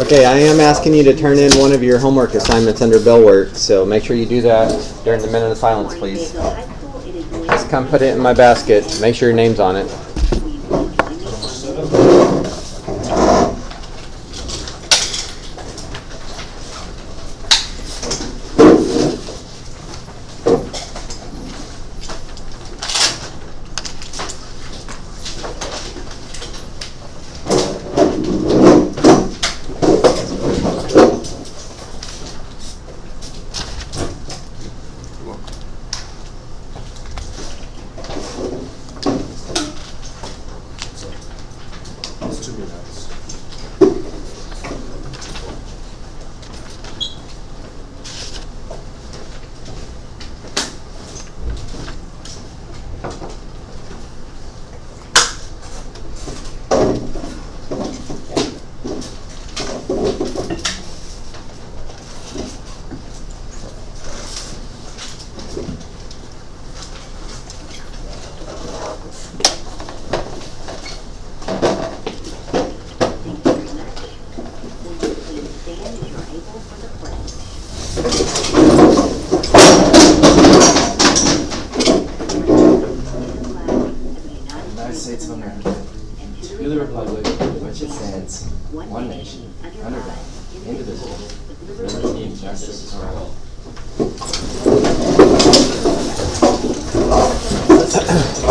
Okay, I am asking you to turn in one of your homework assignments under bell work, so make sure you do that during the minute of silence, please. Just come put it in my basket. Make sure your name's on it.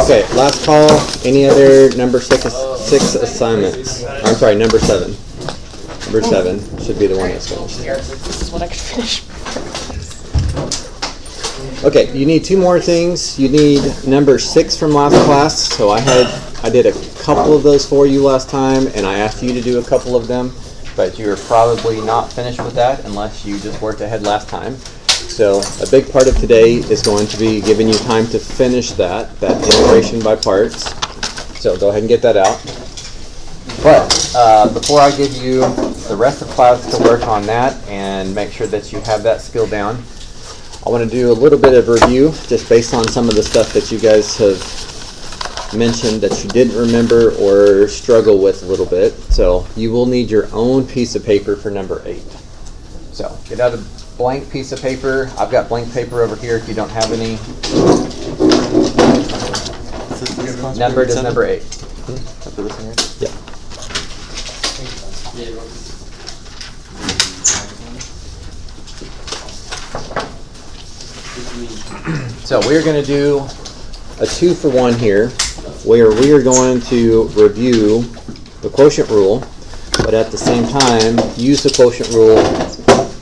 Okay, last call. Any other number six assignments? I'm sorry, number 7. Number 7 should be the one that's finished. This is what I could finish. Okay, you need 2 more things. You need number 6 from last class. So I did a couple of those for you last time, and I asked you to do a couple of them, but you're probably not finished with that unless you just worked ahead last time. So a big part of today is going to be giving you time to finish that integration by parts. So go ahead and get that out. But before I give you the rest of class to work on that and make sure that you have that skill down, I want to do a little bit of review just based on some of the stuff that you guys have mentioned that you didn't remember or struggle with a little bit. So you will need your own piece of paper for number 8. So get out a blank piece of paper. I've got blank paper over here if you don't have any. Numbered is number 8. After this one here? Yeah. So we're going to do a 2-for-1 here, where we are going to review the quotient rule, but at the same time use the quotient rule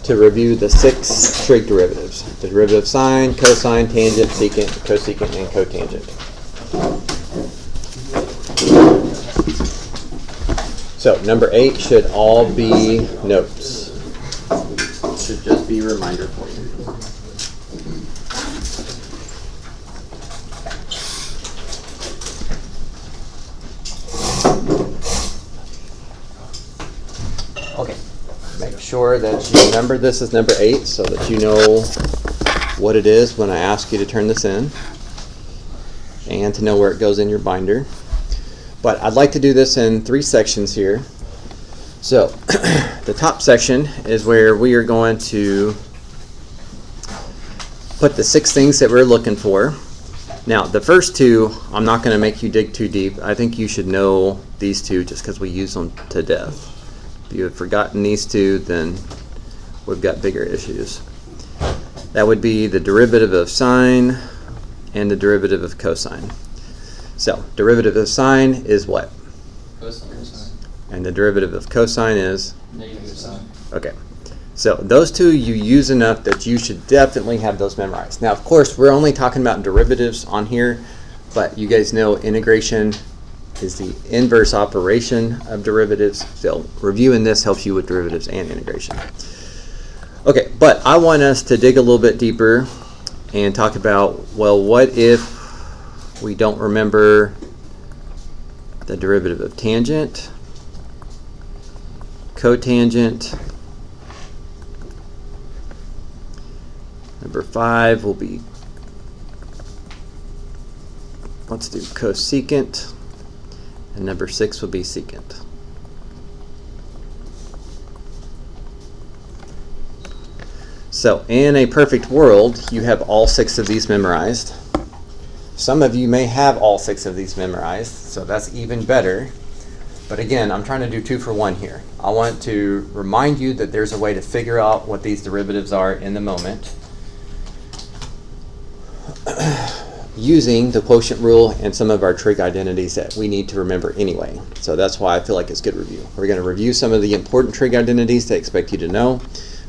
to review the 6 trig derivatives: the derivative of sine, cosine, tangent, secant, cosecant, and cotangent. So number 8 should all be notes. It should just be a reminder for you. Okay, make sure that you remember this is number 8 so that you know what it is when I ask you to turn this in and to know where it goes in your binder. But I'd like to do this in 3 sections here. So the top section is where we are going to put the 6 things that we're looking for. Now the first 2, I'm not going to make you dig too deep. I think you should know these 2 just because we use them to death. If you have forgotten these 2, then we've got bigger issues. That would be the derivative of sine and the derivative of cosine. So, derivative of sine is what? Cosine. And the derivative of cosine is? Negative sine. Okay. So, those 2 you use enough that you should definitely have those memorized. Now, of course, we're only talking about derivatives on here, but you guys know integration is the inverse operation of derivatives. So, reviewing this helps you with derivatives and integration. Okay, but I want us to dig a little bit deeper and talk about, well, what if we don't remember the derivative of tangent, cotangent. Number 5 will be, let's do cosecant, and number 6 will be secant. So in a perfect world, you have all 6 of these memorized. Some of you may have all 6 of these memorized, so that's even better. But again, I'm trying to do 2 for 1 here. I want to remind you that there's a way to figure out what these derivatives are in the moment using the quotient rule and some of our trig identities that we need to remember anyway. So that's why I feel like it's good review. We're going to review some of the important trig identities they expect you to know.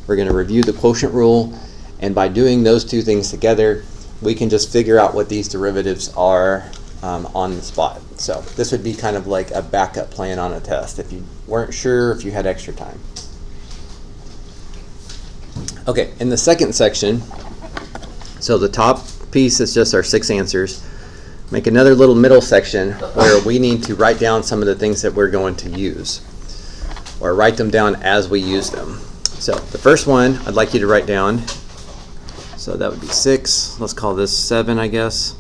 We're going to review the quotient rule, and by doing those 2 things together, we can just figure out what these derivatives are on the spot. So this would be kind of like a backup plan on a test if you weren't sure, if you had extra time. Okay, in the second section, so the top piece is just our 6 answers. Make another little middle section where we need to write down some of the things that we're going to use, or write them down as we use them. So the first one I'd like you to write down, so that would be 6, let's call this 7 I guess,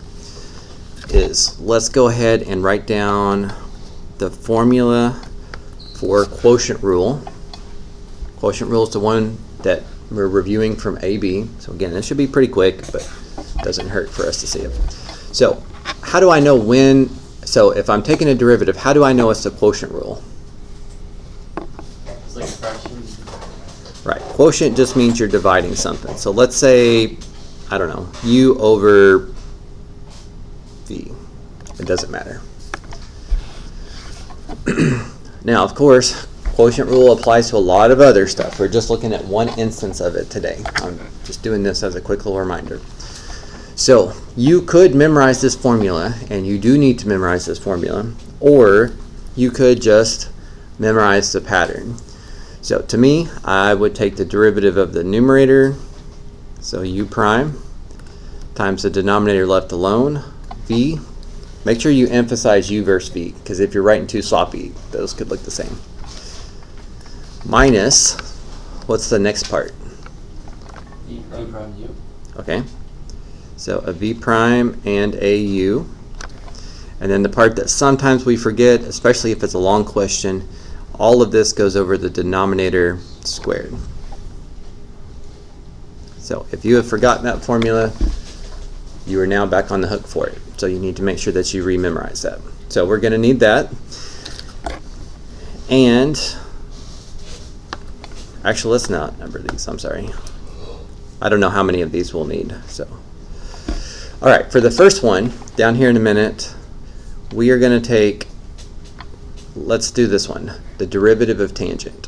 is let's go ahead and write down the formula for quotient rule. Quotient rule is the one that we're reviewing from AB. So again, this should be pretty quick, but it doesn't hurt for us to see it. So how do I know when, so if I'm taking a derivative, how do I know it's the quotient rule? It's like a fraction. Right, quotient just means you're dividing something. So let's say, I don't know, U over V. It doesn't matter. Now, of course, quotient rule applies to a lot of other stuff. We're just looking at one instance of it today. I'm just doing this as a quick little reminder. So you could memorize this formula, and you do need to memorize this formula, or you could just memorize the pattern. So to me, I would take the derivative of the numerator, so U prime, times the denominator left alone, V. Make sure you emphasize U versus V, because if you're writing too sloppy, those could look the same. Minus, what's the next part? V prime U. Okay, so a V prime and a U. And then the part that sometimes we forget, especially if it's a long question, all of this goes over the denominator squared. So if you have forgotten that formula, you are now back on the hook for it. So you need to make sure that you rememorize that. So we're going to need that. And actually, let's not number these. I'm sorry. I don't know how many of these we'll need. So, all right, for the first one, down here in a minute, we are going to take, let's do this one, the derivative of tangent.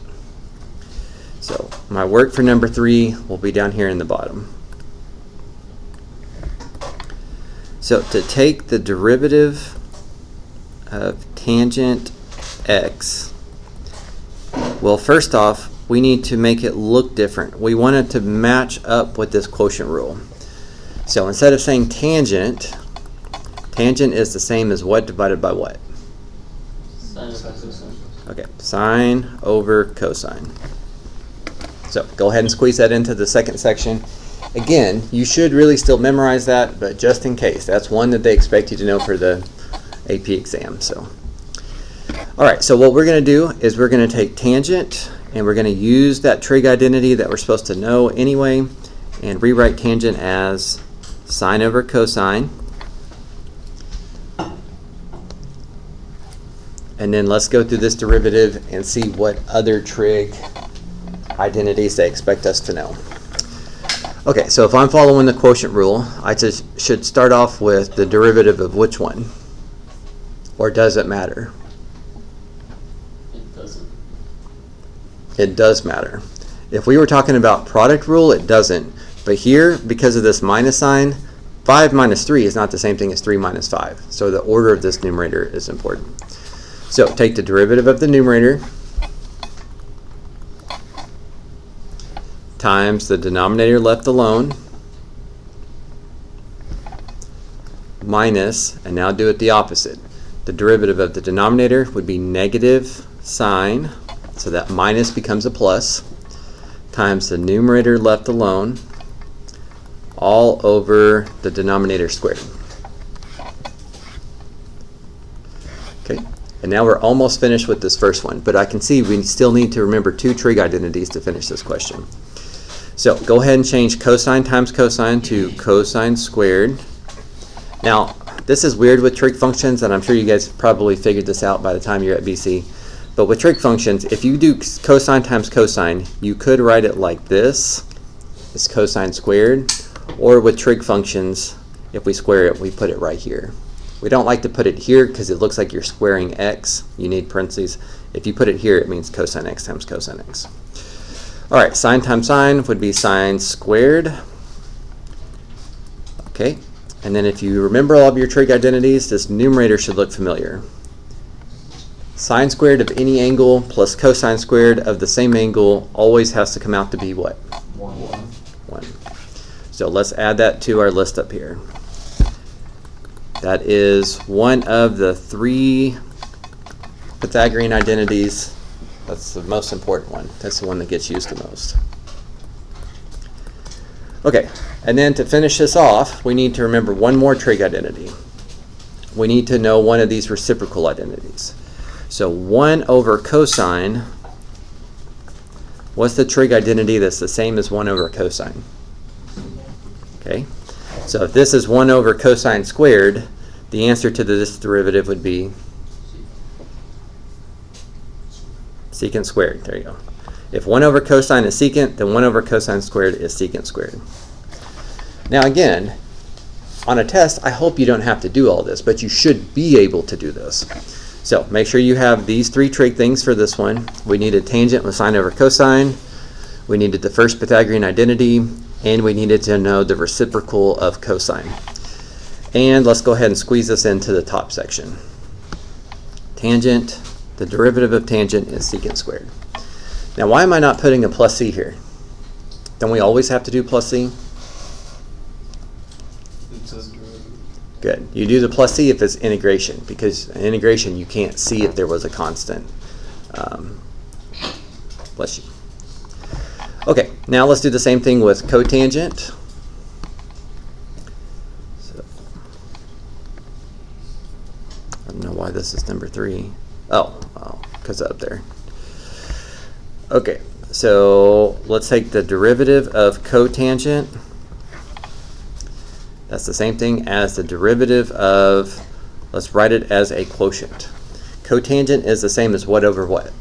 So my work for number 3 will be down here in the bottom. So to take the derivative of tangent x, well, first off, we need to make it look different. We want it to match up with this quotient rule. So instead of saying tangent, tangent is the same as what divided by what? Sine over cosine. Okay, sine over cosine. So go ahead and squeeze that into the second section. Again, you should really still memorize that, but just in case, that's one that they expect you to know for the AP exam. So, all right, so what we're going to do is we're going to take tangent, and we're going to use that trig identity that we're supposed to know anyway, and rewrite tangent as sine over cosine. And then let's go through this derivative and see what other trig identities they expect us to know. Okay, so if I'm following the quotient rule, I just should start off with the derivative of which one? Or does it matter? It doesn't. It does matter. If we were talking about product rule, it doesn't. But here, because of this minus sign, 5 minus 3 is not the same thing as 3 minus 5. So the order of this numerator is important. So take the derivative of the numerator times the denominator left alone minus, and now do it the opposite. The derivative of the denominator would be negative sine, so that minus becomes a plus, times the numerator left alone all over the denominator squared. Okay, and now we're almost finished with this first one, but I can see we still need to remember 2 trig identities to finish this question. So go ahead and change cosine times cosine to cosine squared. Now, this is weird with trig functions, and I'm sure you guys probably figured this out by the time you're at BC. But with trig functions, if you do cosine times cosine, you could write it like this. It's cosine squared. Or with trig functions, if we square it, we put it right here. We don't like to put it here because it looks like you're squaring x. You need parentheses. If you put it here, it means cosine x times cosine x. All right, sine times sine would be sine squared. Okay. And then if you remember all of your trig identities, this numerator should look familiar. Sine squared of any angle plus cosine squared of the same angle always has to come out to be what? 1. So let's add that to our list up here. That is one of the 3 Pythagorean identities. That's the most important one. That's the one that gets used the most. Okay, and then to finish this off, we need to remember one more trig identity. We need to know one of these reciprocal identities. So 1 over cosine, what's the trig identity that's the same as 1 over cosine? Okay, so if this is 1 over cosine squared, the answer to this derivative would be secant squared. There you go. If 1 over cosine is secant, then 1 over cosine squared is secant squared. Now again, on a test, I hope you don't have to do all this, but you should be able to do this. So make sure you have these 3 trig things for this one. We needed tangent with sine over cosine. We needed the first Pythagorean identity, and we needed to know the reciprocal of cosine. And let's go ahead and squeeze this into the top section. Tangent, the derivative of tangent is secant squared. Now, why am I not putting a plus c here? Don't we always have to do plus c? It says derivative. Good. You do the plus c if it's integration, because in integration you can't see if there was a constant. Bless you. Okay, now let's do the same thing with cotangent. So, I don't know why this is number 3. Oh, because up there. Okay, so let's take the derivative of cotangent. That's the same thing as the derivative of, let's write it as a quotient. Cotangent is the same as what over what?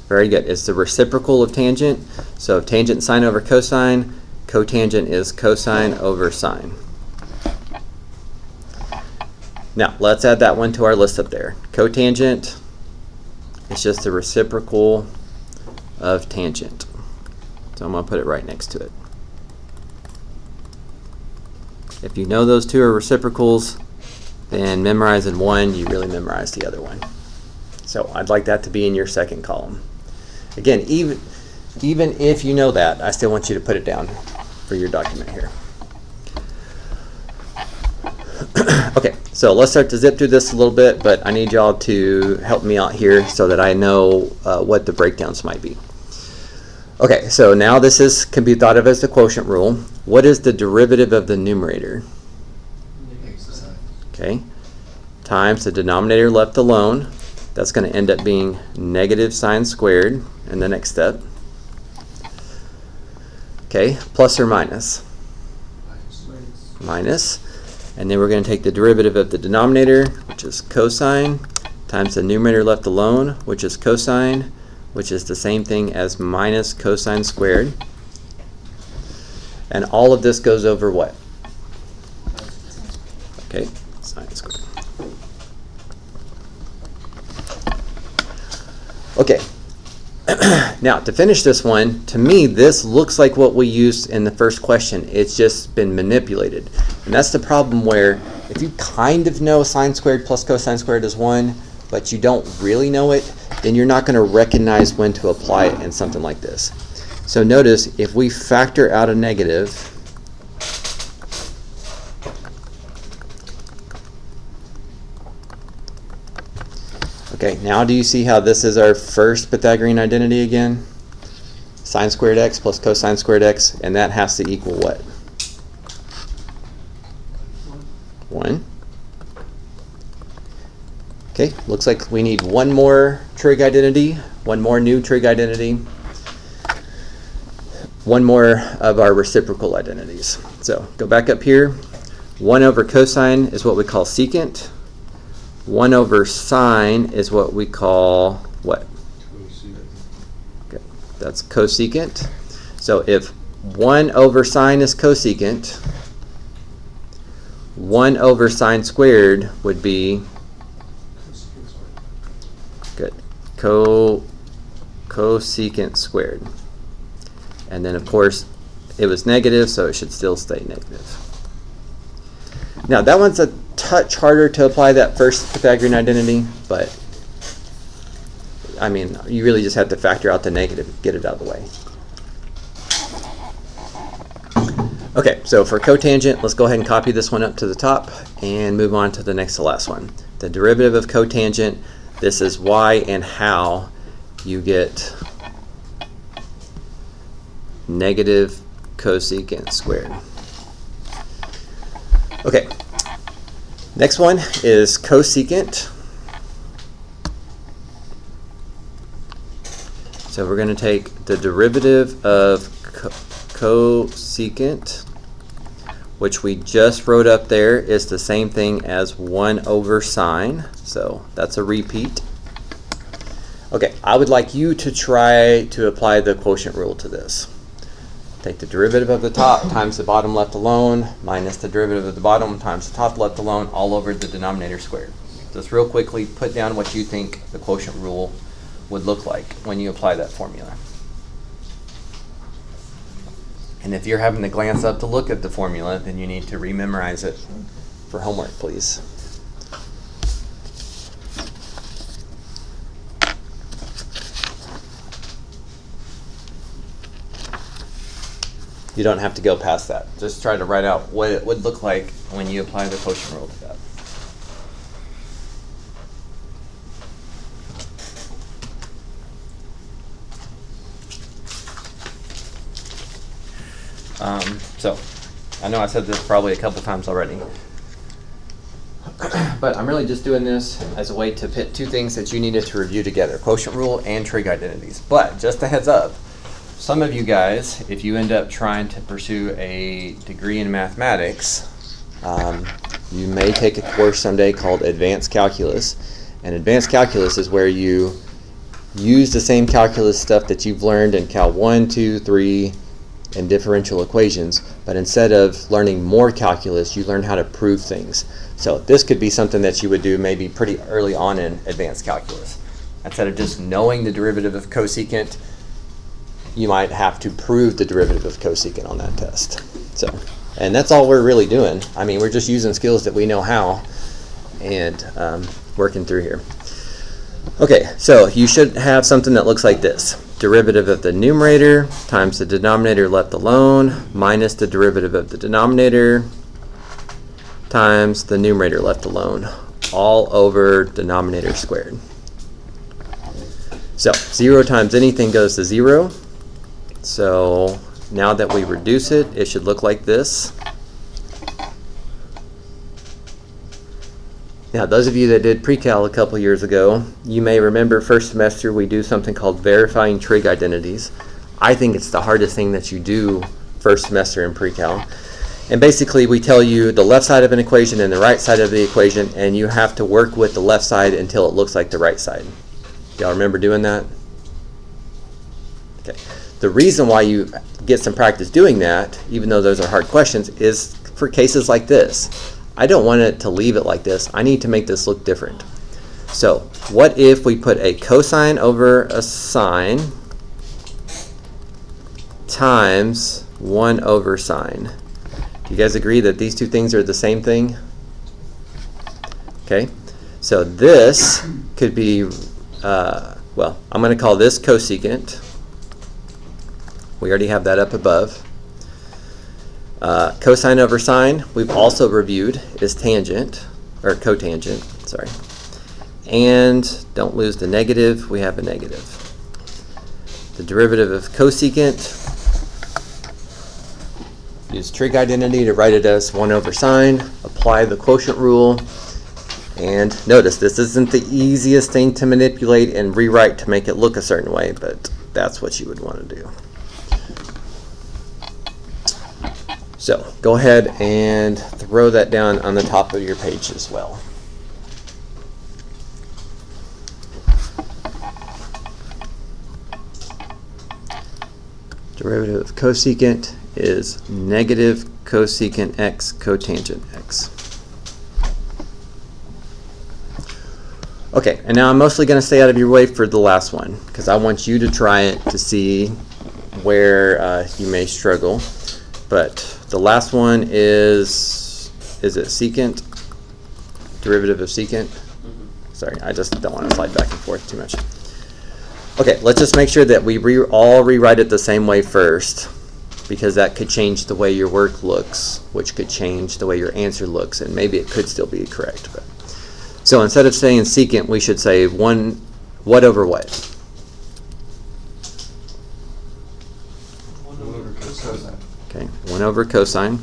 Very good. It's the reciprocal of tangent. So tangent sine over cosine, cotangent is cosine over sine. Now, let's add that one to our list up there. Cotangent is just the reciprocal of tangent. So I'm going to put it right next to it. If you know those two are reciprocals, then memorizing one, you really memorize the other one. So I'd like that to be in your second column. Again, even if you know that, I still want you to put it down for your document here. Okay, so let's start to zip through this a little bit, but I need y'all to help me out here so that I know what the breakdowns might be. Okay, so now this can be thought of as the quotient rule. What is the derivative of the numerator? Okay, times the denominator left alone. That's going to end up being negative sine squared in the next step. Okay, plus or minus? Minus. And then we're going to take the derivative of the denominator, which is cosine, times the numerator left alone, which is cosine, which is the same thing as minus cosine squared. And all of this goes over what? Okay, sine squared. Okay, now to finish this one, to me this looks like what we used in the first question. It's just been manipulated. And that's the problem where if you kind of know sine squared plus cosine squared is 1, but you don't really know it, then you're not going to recognize when to apply it in something like this. So notice if we factor out a negative, okay, now do you see how this is our first Pythagorean identity again? Sine squared x plus cosine squared x, and that has to equal what? 1. Okay, looks like we need one more trig identity, one more new trig identity. one more of our reciprocal identities. So go back up here. 1 over cosine is what we call secant. 1 over sine is what we call what? Okay, that's cosecant. So if 1 over sine is cosecant, 1 over sine squared would be good. Cosecant squared. And then of course it was negative, so it should still stay negative. Now that one's a touch harder to apply, that first Pythagorean identity, but I mean, you really just have to factor out the negative, get it out of the way. Okay, so for cotangent, let's go ahead and copy this one up to the top and move on to the next to last one. The derivative of cotangent, this is why and how you get negative cosecant squared. Okay, next one is cosecant. So we're going to take the derivative of cosecant, which we just wrote up there, is the same thing as 1 over sine. So that's a repeat. Okay, I would like you to try to apply the quotient rule to this. Take the derivative of the top times the bottom left alone minus the derivative of the bottom times the top left alone all over the denominator squared. Just real quickly put down what you think the quotient rule would look like when you apply that formula. And if you're having to glance up to look at the formula, then you need to rememorize it for homework, please. You don't have to go past that. Just try to write out what it would look like when you apply the quotient rule to that. So, I know I said this probably a couple times already, but I'm really just doing this as a way to pit two things that you needed to review together, quotient rule and trig identities. But just a heads up, some of you guys, if you end up trying to pursue a degree in mathematics, you may take a course someday called Advanced Calculus. And Advanced Calculus is where you use the same calculus stuff that you've learned in Cal 1, 2, 3, and differential equations, but instead of learning more calculus, you learn how to prove things. So this could be something that you would do maybe pretty early on in advanced calculus. Instead of just knowing the derivative of cosecant, you might have to prove the derivative of cosecant on that test. So, and that's all we're really doing. I mean, we're just using skills that we know how and working through here. Okay, so you should have something that looks like this. Derivative of the numerator times the denominator left alone minus the derivative of the denominator times the numerator left alone, all over denominator squared. So 0 times anything goes to 0. So now that we reduce it, it should look like this. Now, those of you that did pre-cal a couple years ago, you may remember first semester we do something called verifying trig identities. I think it's the hardest thing that you do first semester in pre-cal. And basically we tell you the left side of an equation and the right side of the equation, and you have to work with the left side until it looks like the right side. Y'all remember doing that? Okay. The reason why you get some practice doing that, even though those are hard questions, is for cases like this. I don't want it to leave it like this. I need to make this look different. So what if we put a cosine over a sine times 1 over sine? Do you guys agree that these two things are the same thing? Okay, so this could be, well, I'm going to call this cosecant. We already have that up above. Cosine over sine, we've also reviewed, is tangent, or cotangent, sorry. And don't lose the negative, we have a negative. The derivative of cosecant, use trig identity to write it as 1 over sine, apply the quotient rule, and notice this isn't the easiest thing to manipulate and rewrite to make it look a certain way, but that's what you would want to do. So go ahead and throw that down on the top of your page as well. Derivative of cosecant is negative cosecant x cotangent x. Okay, and now I'm mostly going to stay out of your way for the last one because I want you to try it to see where you may struggle. But the last one is it secant? Derivative of secant? Sorry, I just don't want to slide back and forth too much. Okay, let's just make sure that we all rewrite it the same way first, because that could change the way your work looks, which could change the way your answer looks, and maybe it could still be correct. But. So instead of saying secant, we should say what over what? 1 over cosine. Okay, 1 over cosine.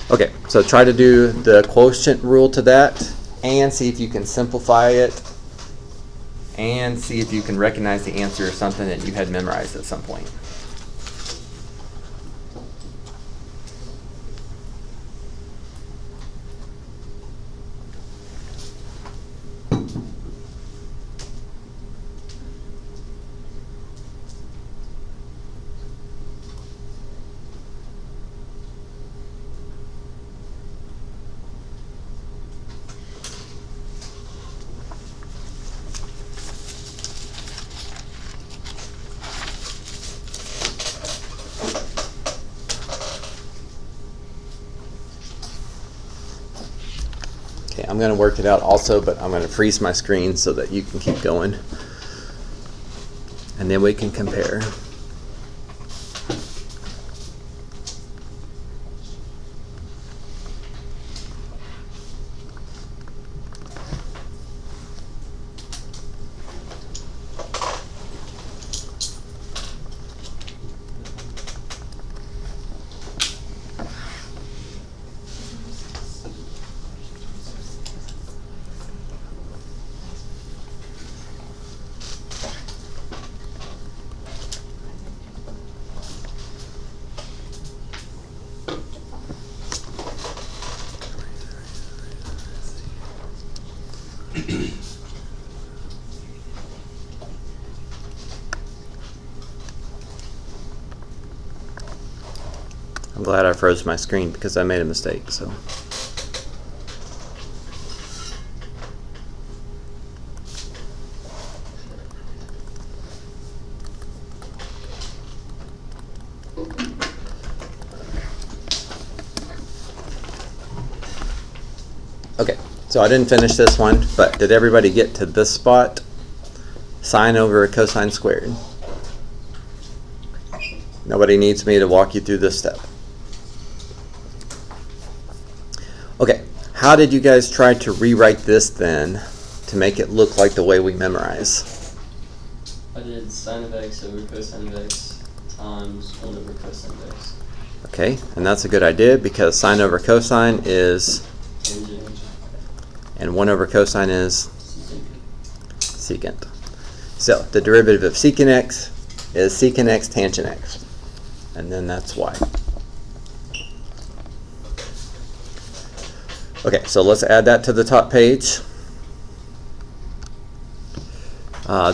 Okay, so try to do the quotient rule to that and see if you can simplify it and see if you can recognize the answer or something that you had memorized at some point. I'm going to work it out also, but I'm going to freeze my screen so that you can keep going. And then we can compare. I'm glad I froze my screen because I made a mistake. So. Okay, so I didn't finish this one, but did everybody get to this spot? Sine over cosine squared. Nobody needs me to walk you through this step. Okay, how did you guys try to rewrite this then to make it look like the way we memorize? I did sine of x over cosine of x times 1 over cosine of x. Okay, and that's a good idea because sine over cosine is, Tangent. and 1 over cosine is secant. So the derivative of secant x is secant x tangent x, and then that's y. Okay, so let's add that to the top page.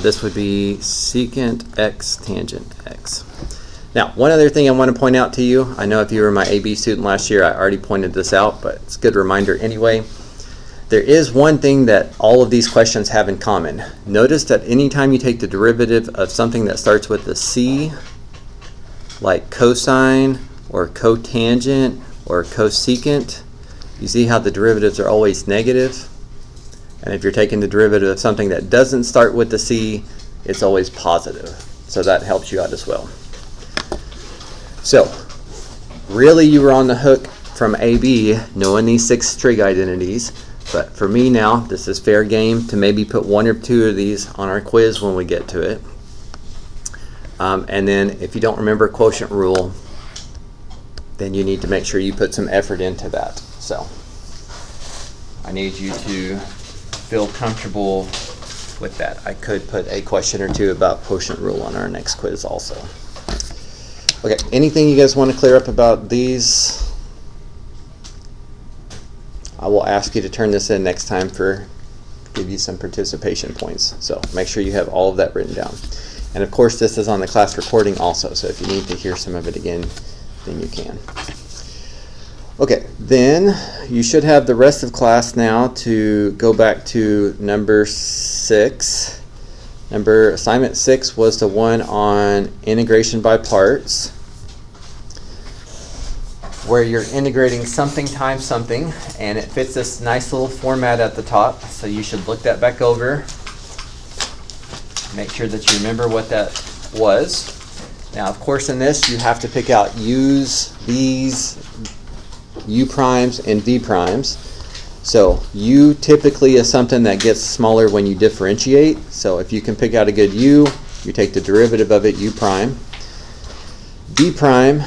This would be secant x tangent x. Now, one other thing I want to point out to you, I know if you were my AB student last year, I already pointed this out, but it's a good reminder anyway. There is one thing that all of these questions have in common. Notice that anytime you take the derivative of something that starts with a C, like cosine or cotangent or cosecant, you see how the derivatives are always negative? And if you're taking the derivative of something that doesn't start with the C, it's always positive. So that helps you out as well. So, really you were on the hook from AB knowing these 6 trig identities. But for me now, this is fair game to maybe put 1 or 2 of these on our quiz when we get to it. And then if you don't remember quotient rule, then you need to make sure you put some effort into that. So I need you to feel comfortable with that. I could put a question or 2 about quotient rule on our next quiz also. Okay, anything you guys want to clear up about these I will ask you to turn this in next time for give you some participation points. So make sure you have all of that written down. And of course this is on the class recording also, so if you need to hear some of it again, then you can. Okay, then you should have the rest of class now to go back to number 6. Assignment 6 was the one on integration by parts, where you're integrating something times something, and it fits this nice little format at the top, so you should look that back over. Make sure that you remember what that was. Now, of course, in this, you have to pick out u's, v's, u primes, and v primes. So u typically is something that gets smaller when you differentiate. So if you can pick out a good u, you take the derivative of it, u prime. V prime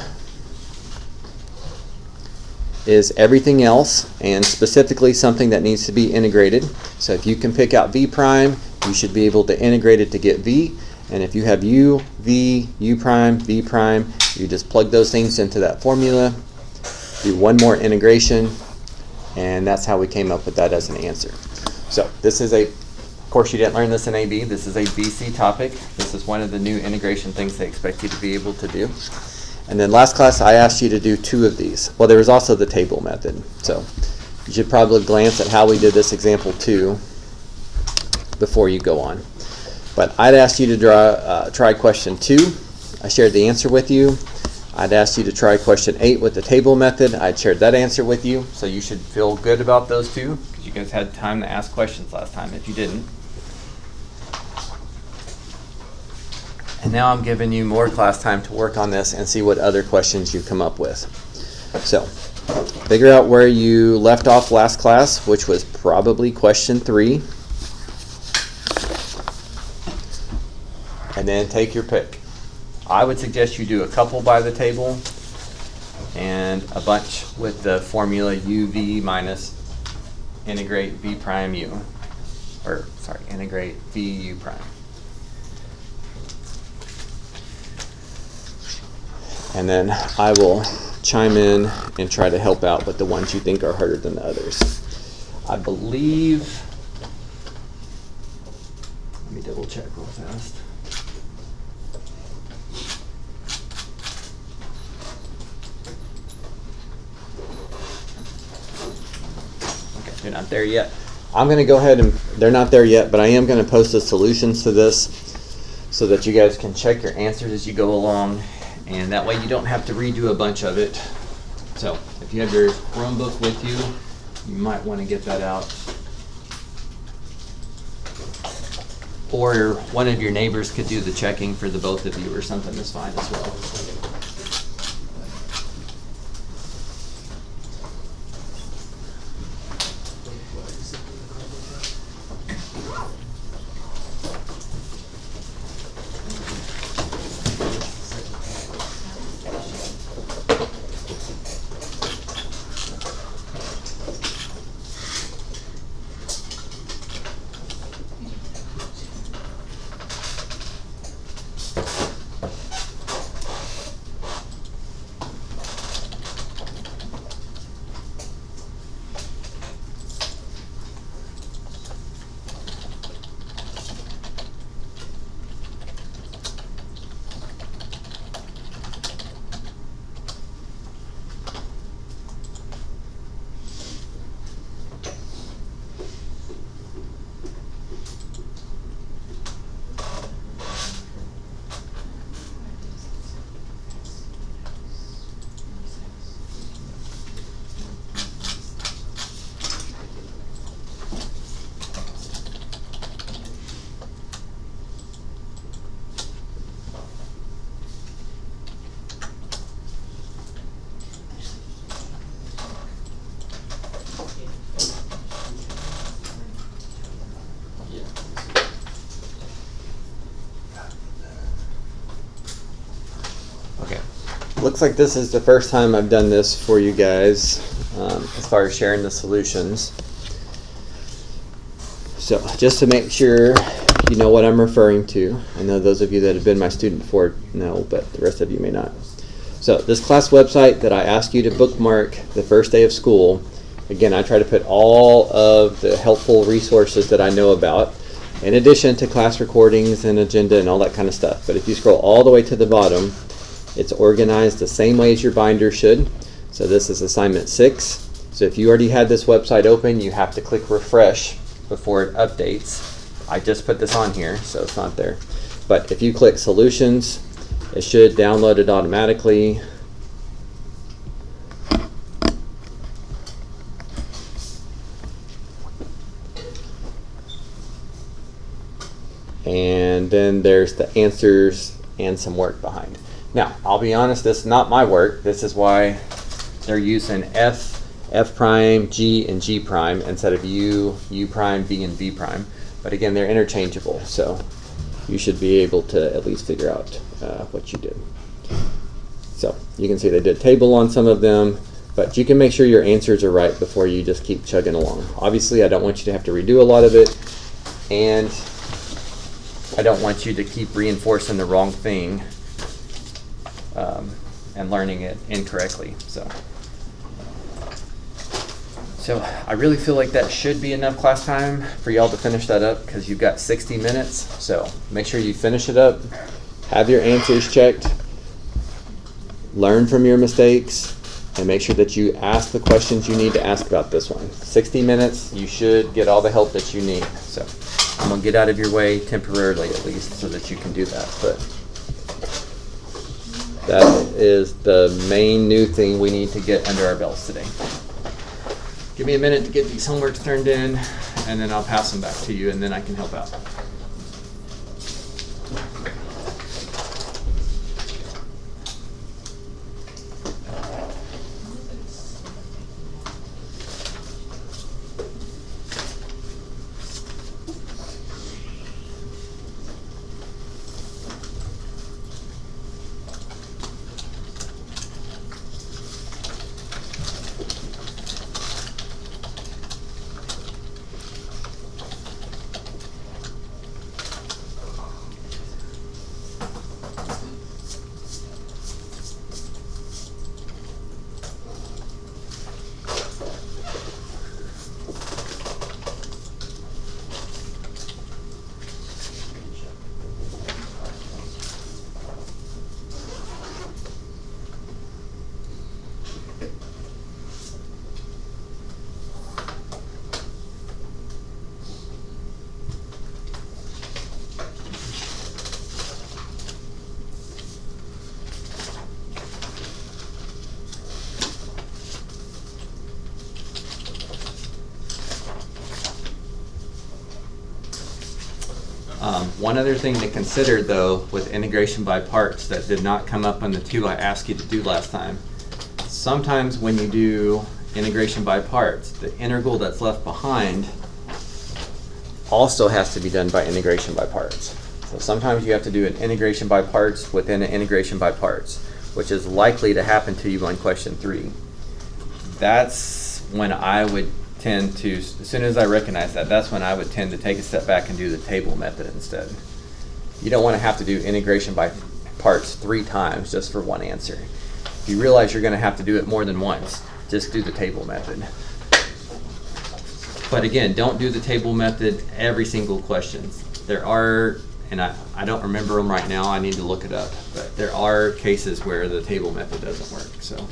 is everything else, and specifically something that needs to be integrated. So if you can pick out v prime, you should be able to integrate it to get v. And if you have u, v, u prime, v prime, you just plug those things into that formula, do one more integration, and that's how we came up with that as an answer. So this is of course you didn't learn this in AB, this is a BC topic. This is one of the new integration things they expect you to be able to do. And then last class I asked you to do 2 of these. Well, there was also the table method. So you should probably glance at how we did this example 2 before you go on. But I'd asked you to try question 2. I shared the answer with you. I'd asked you to try question 8 with the table method. I'd shared that answer with you. So you should feel good about those 2, because you guys had time to ask questions last time if you didn't. And now I'm giving you more class time to work on this and see what other questions you come up with. So, figure out where you left off last class, which was probably question 3. And then take your pick. I would suggest you do a couple by the table and a bunch with the formula uv minus integrate v prime u. Or, sorry, integrate v u prime. And then I will chime in and try to help out with the ones you think are harder than the others. I believe, let me double check real fast. Okay, they're not there yet. I'm going to go ahead and, they're not there yet, but I am going to post the solutions to this so that you guys can check your answers as you go along. And that way you don't have to redo a bunch of it. So if you have your Chromebook with you, you might want to get that out. Or one of your neighbors could do the checking for the both of you, or something is fine as well. Looks like this is the first time I've done this for you guys as far as sharing the solutions. So just to make sure you know what I'm referring to, I know those of you that have been my student before know, but the rest of you may not. So this class website that I asked you to bookmark the first day of school Again, I try to put all of the helpful resources that I know about, in addition to class recordings and agenda and all that kind of stuff. But if you scroll all the way to the bottom, it's organized the same way as your binder should. So this is assignment 6. So if you already had this website open, you have to click refresh before it updates. I just put this on here, so it's not there. But if you click solutions, it should download it automatically. And then there's the answers and some work behind. Now, I'll be honest, this is not my work. This is why they're using F, F prime, G, and G prime instead of U, U prime, V, and V prime. But again, they're interchangeable, so you should be able to at least figure out what you did. So you can see they did table on some of them, but you can make sure your answers are right before you just keep chugging along. Obviously, I don't want you to have to redo a lot of it, and I don't want you to keep reinforcing the wrong thing and learning it incorrectly. So I really feel like that should be enough class time for y'all to finish that up, because you've got 60 minutes. So make sure you finish it up, have your answers checked, learn from your mistakes, and make sure that you ask the questions you need to ask about this one. 60 minutes, you should get all the help that you need. So I'm gonna get out of your way temporarily at least so that you can do that. But that is the main new thing we need to get under our belts today. Give me a minute to get these homeworks turned in, and then I'll pass them back to you, and then I can help out. One other thing to consider though with integration by parts that did not come up on the 2 I asked you to do last time. Sometimes when you do integration by parts, the integral that's left behind also has to be done by integration by parts. So sometimes you have to do an integration by parts within an integration by parts, which is likely to happen to you on question 3. That's when I would tend to, as soon as I recognize that, that's when I would tend to take a step back and do the table method instead. You don't want to have to do integration by parts 3 times just for one answer. If you realize you're going to have to do it more than once, just do the table method. But again, don't do the table method every single question. There are, and I don't remember them right now, I need to look it up, but there are cases where the table method doesn't work. So.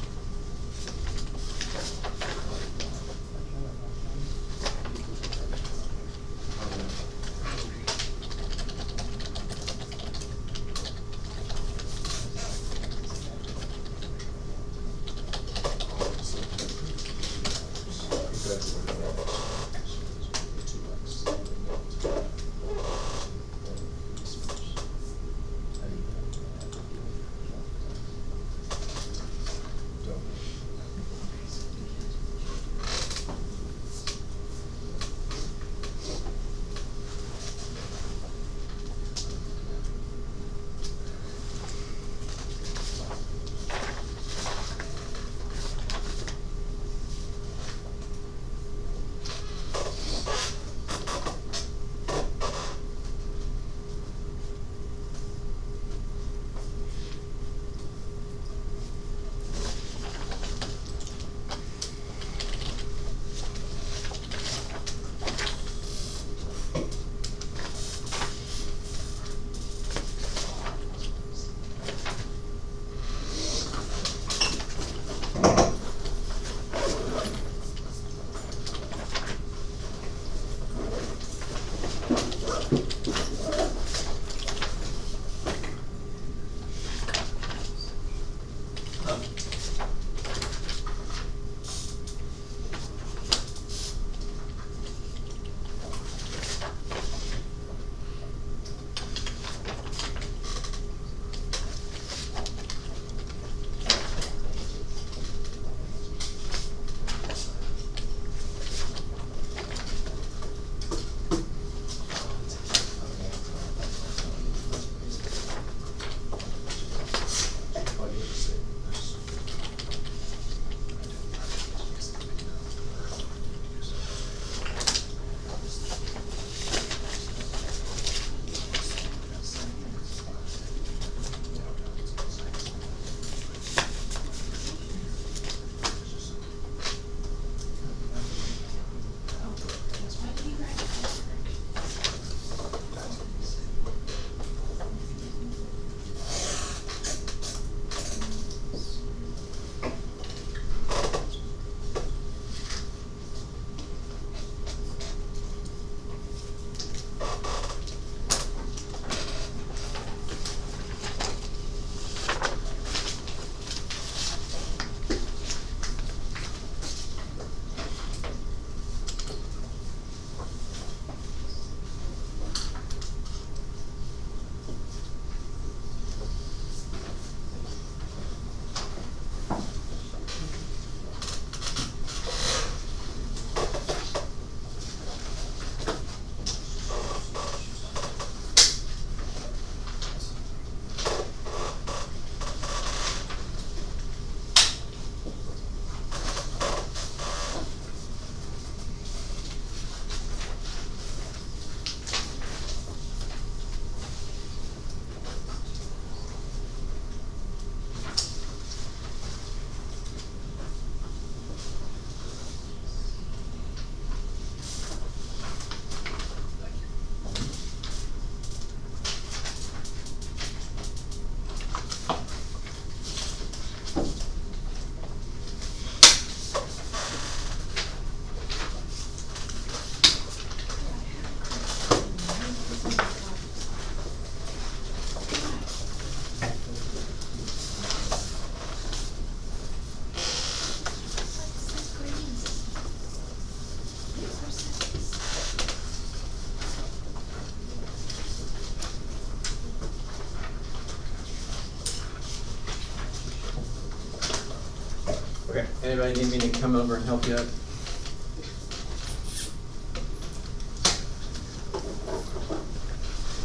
Anybody need me to come over and help you out?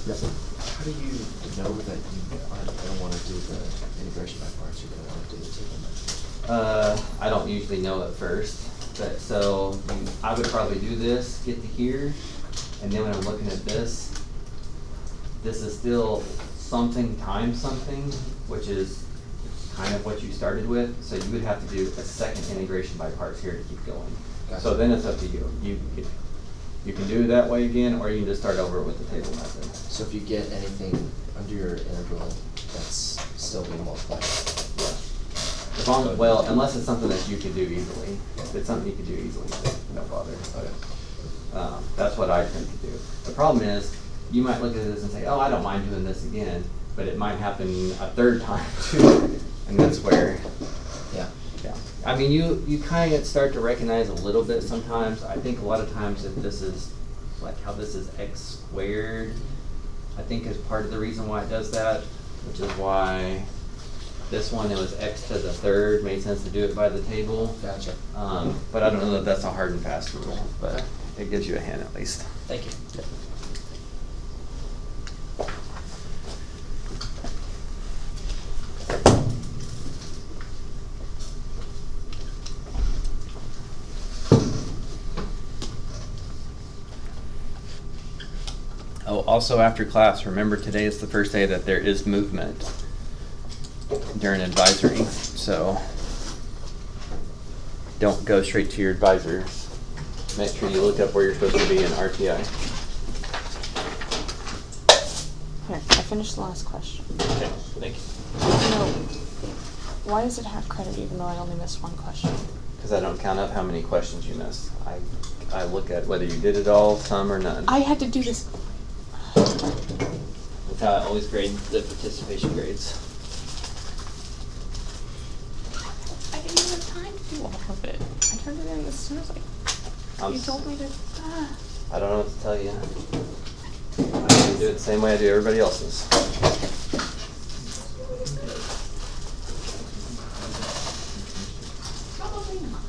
How do you know that you aren't gonna wanna do the integration by parts, you're gonna wanna do the table measure? I don't usually know at first, but so I would probably do this, get to here, and then when I'm looking at this is still something times something, which is kind of what you started with, so you would have to do a second integration by parts here to keep going. So Gotcha. then it's up to you. You can do it that way again, or you can just start over with the table method. So if you get anything under your integral, that's still being multiplied. As long, well, unless it's something that you can do easily. If it's something you can do easily, no bother. Okay. That's what I tend to do. The problem is, you might look at this and say, oh, I don't mind doing this again, but it might happen a third time too, and that's where, Yeah. yeah. I mean, you kind of start to recognize a little bit sometimes. I think a lot of times if this is, like how this is x squared, I think is part of the reason why it does that, which is why this one, it was x to the third, made sense to do it by the table. Gotcha. But I don't know that that's a hard and fast rule, but it gives you a hint at least. Thank you. Oh, also after class, remember today is the first day that there is movement during advisory, so don't go straight to your advisors. Make sure you look up where you're supposed to be in RTI. Here, I finished the last question. Okay, thank you. No. Why does it have credit even though I only missed one question? Because I don't count up how many questions you missed. I look at whether you did it all, some, or none. I had to do this. That's how I always grade the participation grades. I didn't even have time to do all of it. I turned it in as soon as you told me to. I don't know what to tell you. I can do it the same way I do everybody else's. Probably not.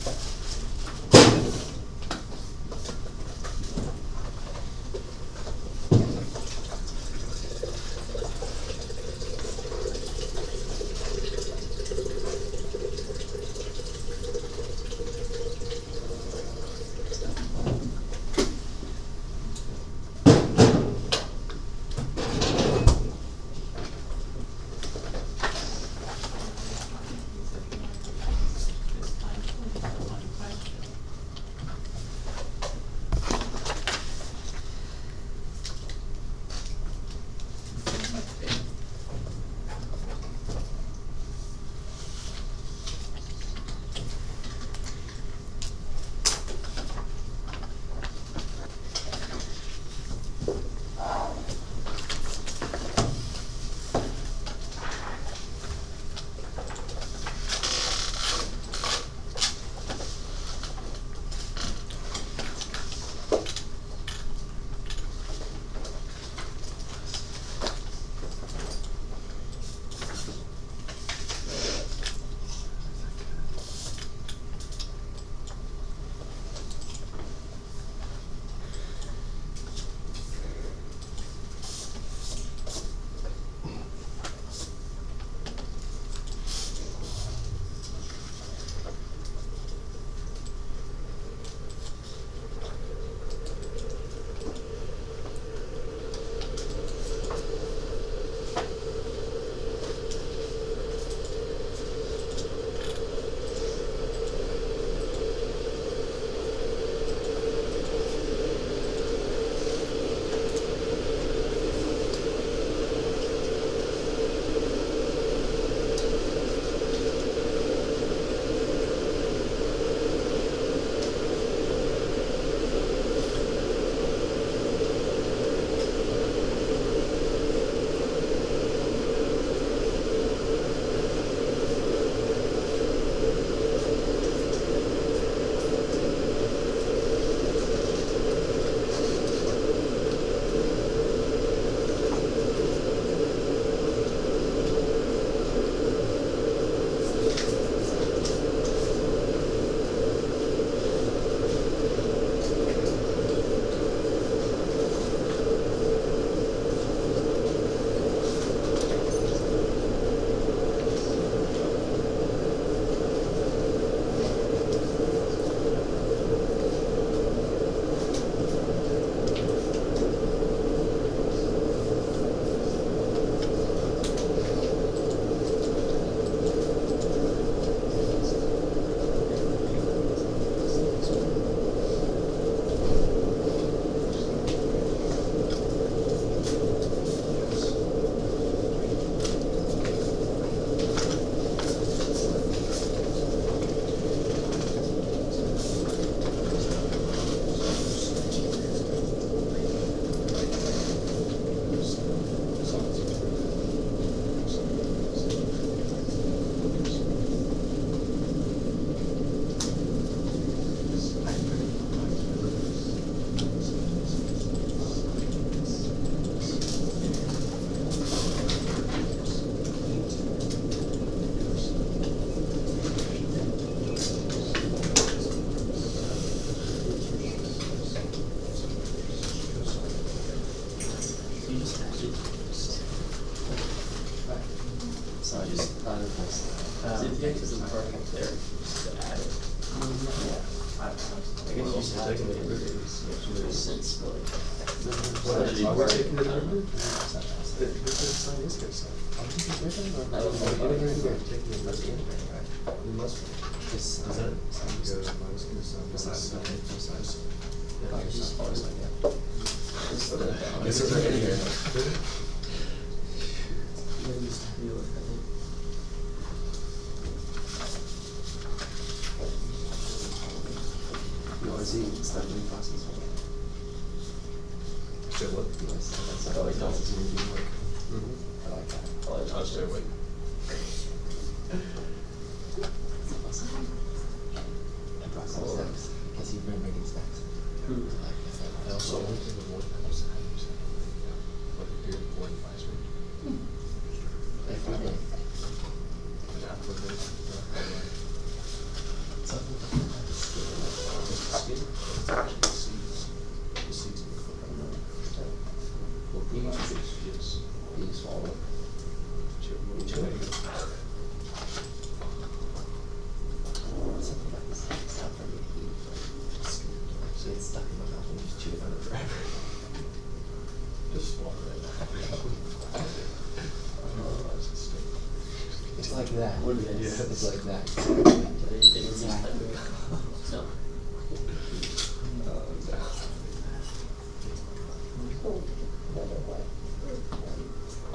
I Just just, thought of this. See if the x isn't perfect there, just add it. I guess you should take the derivatives. Makes sense, but like. What, It's are we taking the I don't know. derivative? The sign is good, so. Are we taking the derivative? I don't know. We're taking the integrating, right? We must. Is that? I just always like that. Just the. Yes, sir. Maybe just to deal with it. You wanna see stuff in classes? Should look. Yes, that's. I like that. I like that. I like that. stay awake. And process steps, because you've been making steps. Hmm. I also. Every day. You swallow. Something about this stuff for me to eat. So it's stuck in my mouth and just chew it on it forever. Just swallow it. It's like that. What is it? It's like that. Exactly. No.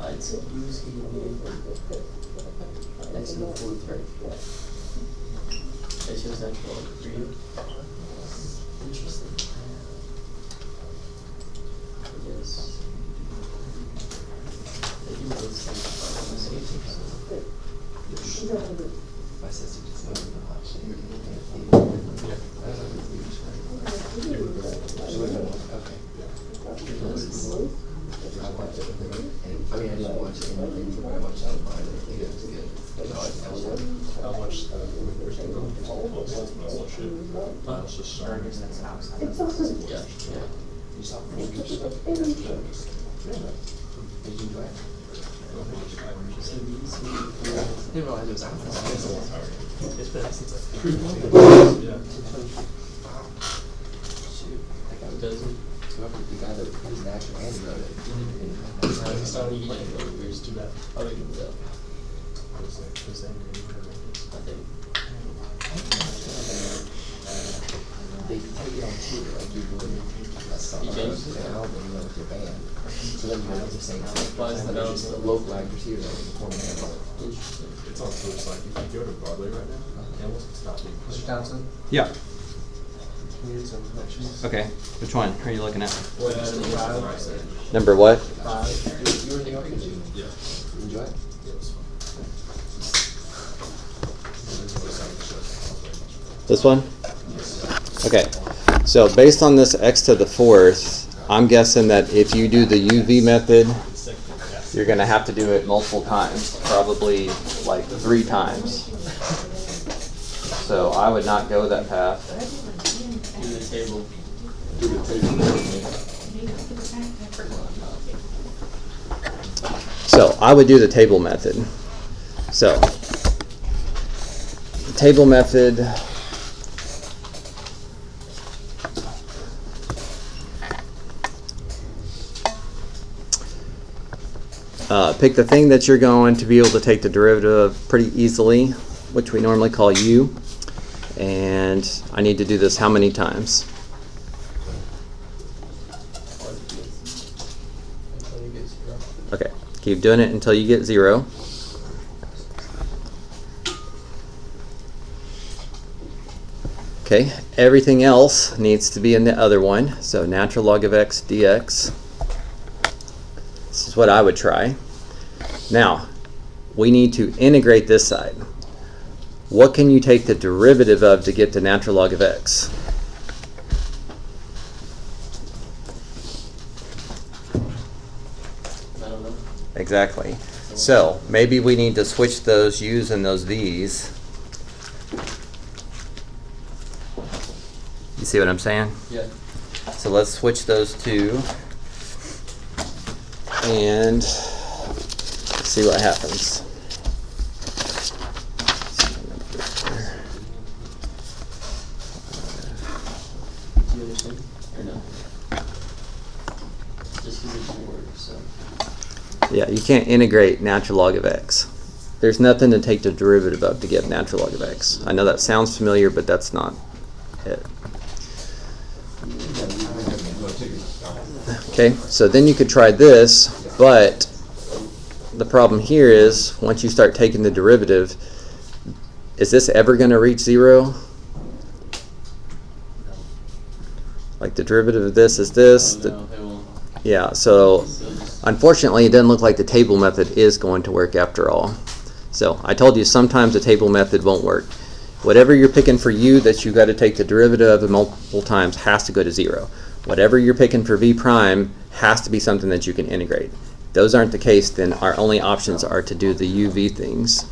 I'd say use That's in the fourth grade. It's just natural for you. Interesting. Yes. They do those things. My sister just went in the hot shit. Okay. I watched it with her, and I mean, I didn't watch anything, but I watched it online, and I think it was good. So I was like, I watched Christian Grove, but I watched it. I was just starting. Yeah. you saw it. Did you enjoy it? So these. I didn't realize it was out. It's been since I. Yeah. Shoot, that guy Doesn't. whoever the guy that was an actor and wrote it. He's not even playing it. It's too bad. I would give it up. Because then I think. They take it on tour, like you would a song, You changed it? an album, with your band. So then you have the same thing. Why is that There's on just the- local actors here that are performing it. Interesting. it's on tour. It's like if you go to Broadway right now, Hamilton's not being played. Mr. Townsend, Yeah. we need some mentions. Okay. Which one are you looking at? What, five? Number what? Five. You were in the orchestra? Yeah. You enjoy it? Yeah, it was fun. This one? Okay. So based on this x to the fourth, I'm guessing that if you do the UV method, you're going to have to do it multiple times, probably like 3 times. So I would not go that path. Do the table. So I would do the table method. So the table method. Pick the thing that you're going to be able to take the derivative of pretty easily, which we normally call u. And I need to do this how many times? Until you get 0. Okay, keep doing it until you get 0. Okay, everything else needs to be in the other one. So natural log of x dx. This is what I would try. Now, we need to integrate this side. What can you take the derivative of to get the natural log of x? I don't know. Exactly. So maybe we need to switch those u's and those v's. You see what I'm saying? Yeah. So let's switch those two and see what happens. Yeah, you can't integrate natural log of x. There's nothing to take the derivative of to get natural log of x. I know that sounds familiar, but that's not it. Okay, so then you could try this, but the problem here is once you start taking the derivative, is this ever going to reach 0? Like the derivative of this is this. Oh, no, it won't. Yeah, so So just, unfortunately it doesn't look like the table method is going to work after all. So I told you sometimes the table method won't work. Whatever you're picking for u that you got to take the derivative of multiple times has to go to 0. Whatever you're picking for v prime has to be something that you can integrate. If those aren't the case, then our only options are to do the uv things.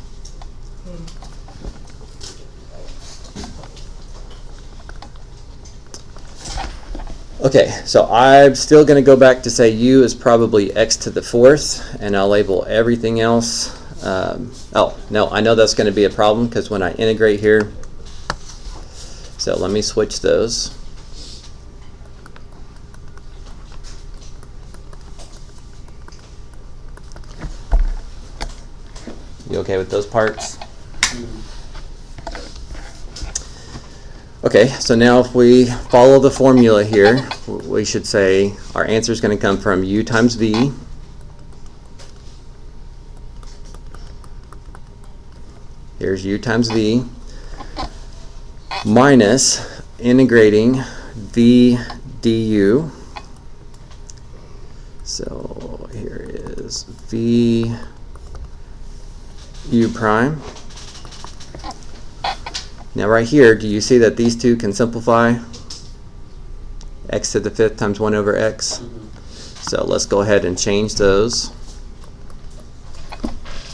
Okay, so I'm still going to go back to say u is probably x to the 4th, and I'll label everything else. Oh, no, I know that's going to be a problem because when I integrate here, so let me switch those. You okay with those parts? Okay, so now if we follow the formula here, we should say our answer is going to come from u times v here's u times v minus integrating v du. So here is v u prime. Now right here, do you see that these two can simplify? X to the 5th times 1 over x. So let's go ahead and change those.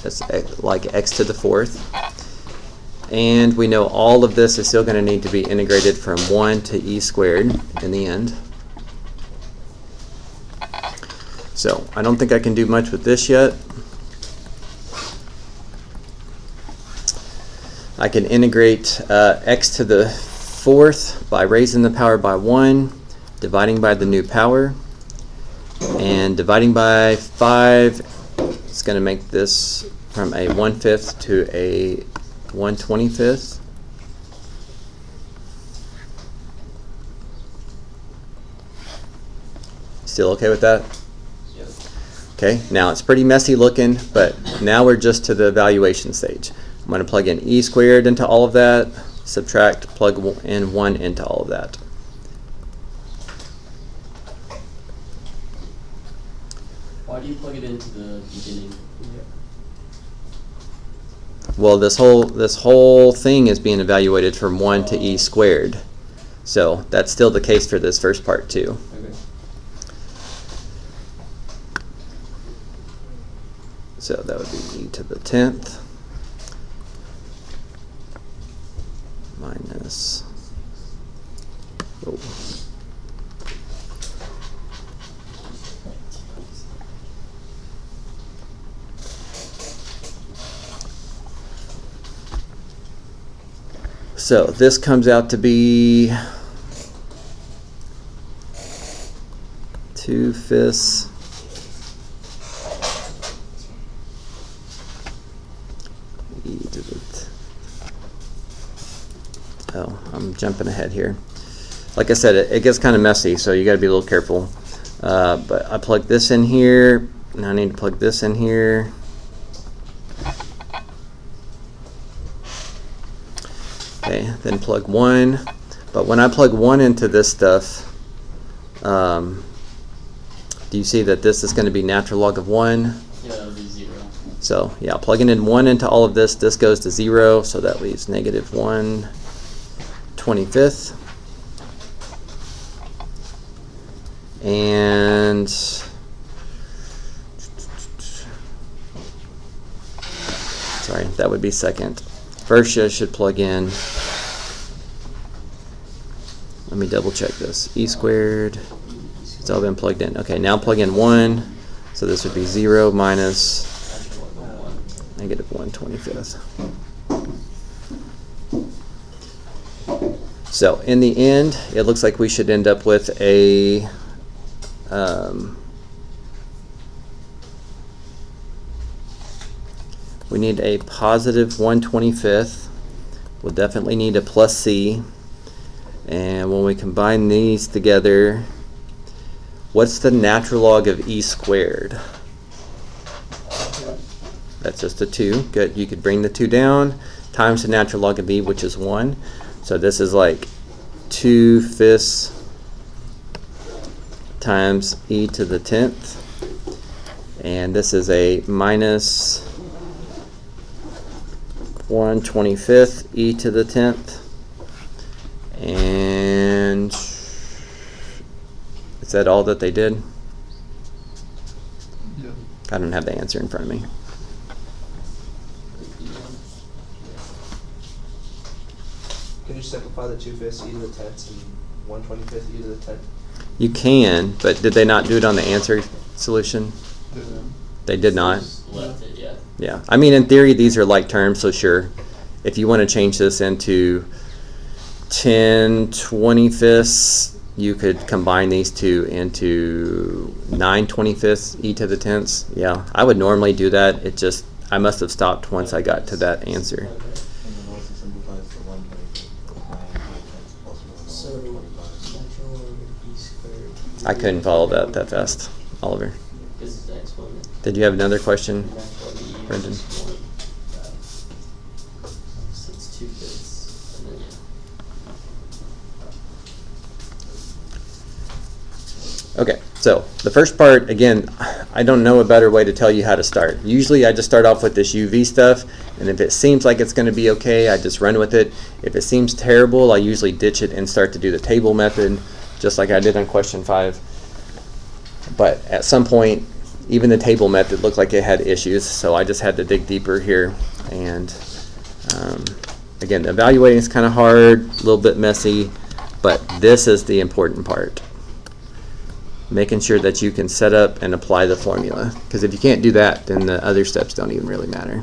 That's like x to the 4th. And we know all of this is still going to need to be integrated from 1 to e squared in the end. So I don't think I can do much with this yet. I can integrate x to the 4th by raising the power by 1, dividing by the new power, and dividing by 5 is going to make this from a 1/5 to a 1/25. Still okay with that? Yep. Okay, now it's pretty messy looking, but now we're just to the evaluation stage. I'm going to plug in e squared into all of that, subtract, plug in 1 into all of that. Why do you plug it into the beginning? Well, this whole thing is being evaluated from 1 to e squared. So that's still the case for this first part too. Okay. So that would be e to the 10th minus, oh, so this comes out to be 2/5 e to the oh, I'm jumping ahead here. Like I said, it gets kind of messy, so you got to be a little careful. But I plug this in here, and I need to plug this in here. Okay, then plug 1. But when I plug 1 into this stuff, do you see that this is going to be natural log of 1? Yeah, that would be 0. So yeah, plugging in 1 into all of this, this goes to 0, so that leaves negative 1/25. And sorry, that would be second. First, you should plug in. Let me double check this. E squared. It's all been plugged in. Okay, now plug in 1. So this would be 0 minus negative 1/25. So in the end, it looks like we should end up with a We need a positive 1/25. We'll definitely need a plus c. And when we combine these together, what's the natural log of e squared? That's just a 2. Good. You could bring the 2 down, times the natural log of e, which is 1. So this is like 2/5 times e to the 10th. And this is a minus 1/25 e to the 10th. And is that all that they did? Yeah. I don't have the answer in front of me. Can you simplify the 2/5 e to the 10th and 1/25 e to the 10th? You can, but did they not do it on the answer solution? They did not. Just left it, yeah. Yeah. I mean, in theory, these are like terms, so sure. If you want to change this into 10/25, you could combine these two into 9/25 e to the 10th. Yeah, I would normally do that. It just, I must have stopped once I got to that answer. And then also simplifies to 1/25. So, natural log of e squared. I couldn't follow that fast, Oliver. This is the exponent. Did you have another question? Natural log of e Brendan. is 1. So it's 2/5, and then yeah. Okay, so the first part, again, I don't know a better way to tell you how to start. Usually I just start off with this UV stuff, and if it seems like it's going to be okay, I just run with it. If it seems terrible, I usually ditch it and start to do the table method, just like I did on question 5. But at some point, even the table method looked like it had issues, so I just had to dig deeper here. And again, evaluating is kind of hard, a little bit messy, but this is the important part. Making sure that you can set up and apply the formula. Because if you can't do that, then the other steps don't even really matter.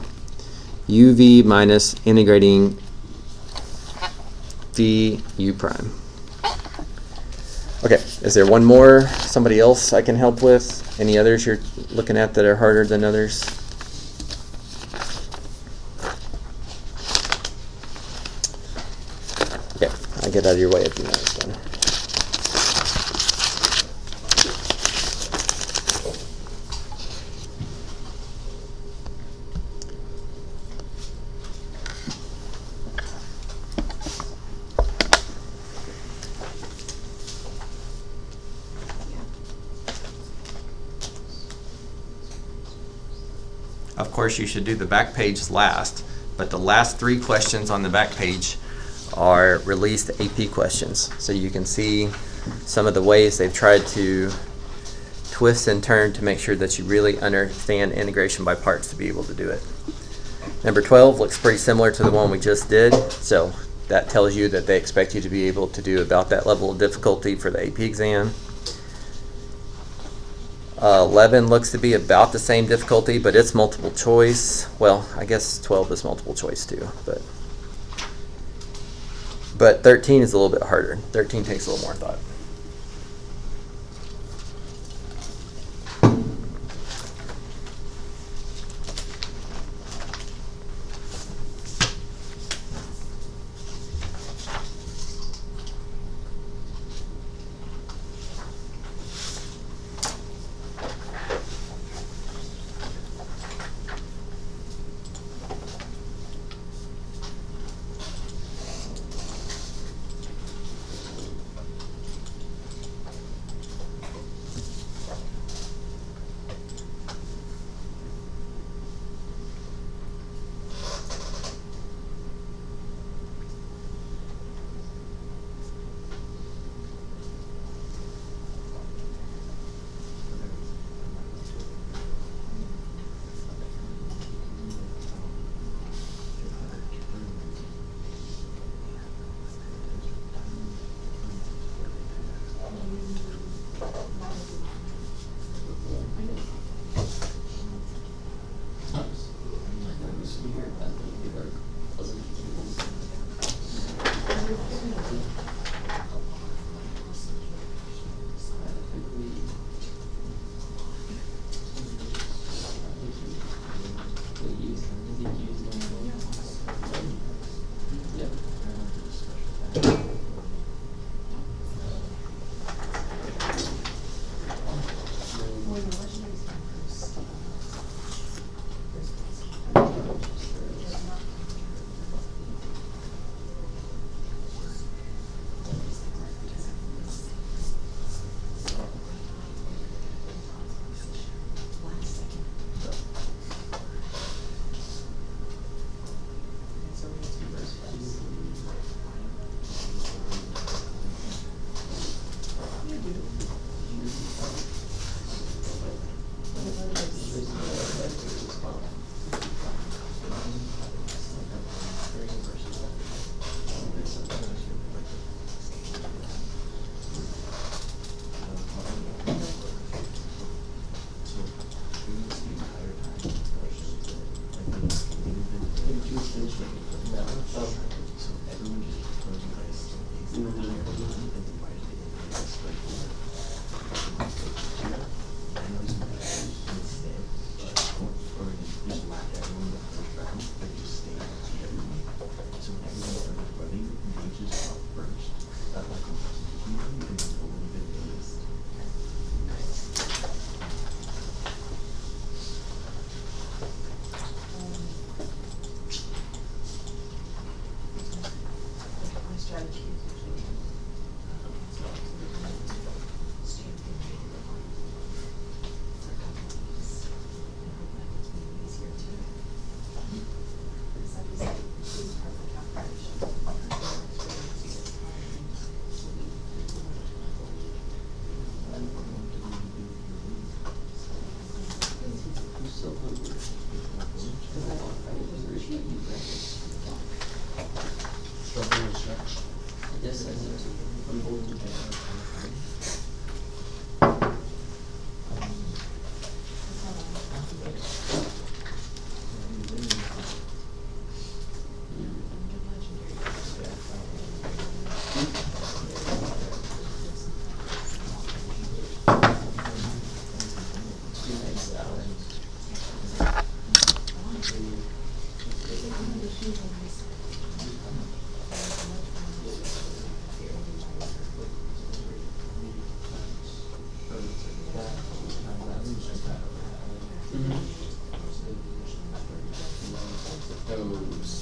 UV minus integrating v u prime. Okay, is there one more? Somebody else I can help with? Any others you're looking at that are harder than others? Okay, I'll get out of your way if you know this one. Of course, you should do the back page last, but the last 3 questions on the back page are released AP questions. So you can see some of the ways they've tried to twist and turn to make sure that you really understand integration by parts to be able to do it. Number 12 looks pretty similar to the one we just did, so that tells you that they expect you to be able to do about that level of difficulty for the AP exam. 11 looks to be about the same difficulty, but it's multiple choice. Well, I guess 12 is multiple choice too, but 13 is a little bit harder. 13 takes a little more thought.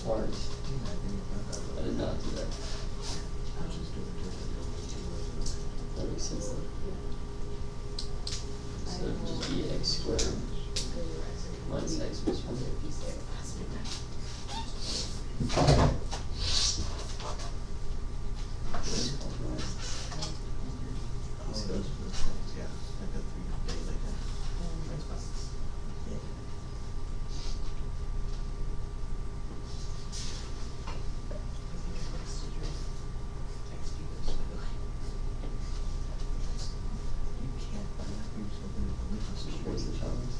smart. I did not do that. That makes sense then. So it would just be x squared minus x plus 1. Where's the challenge?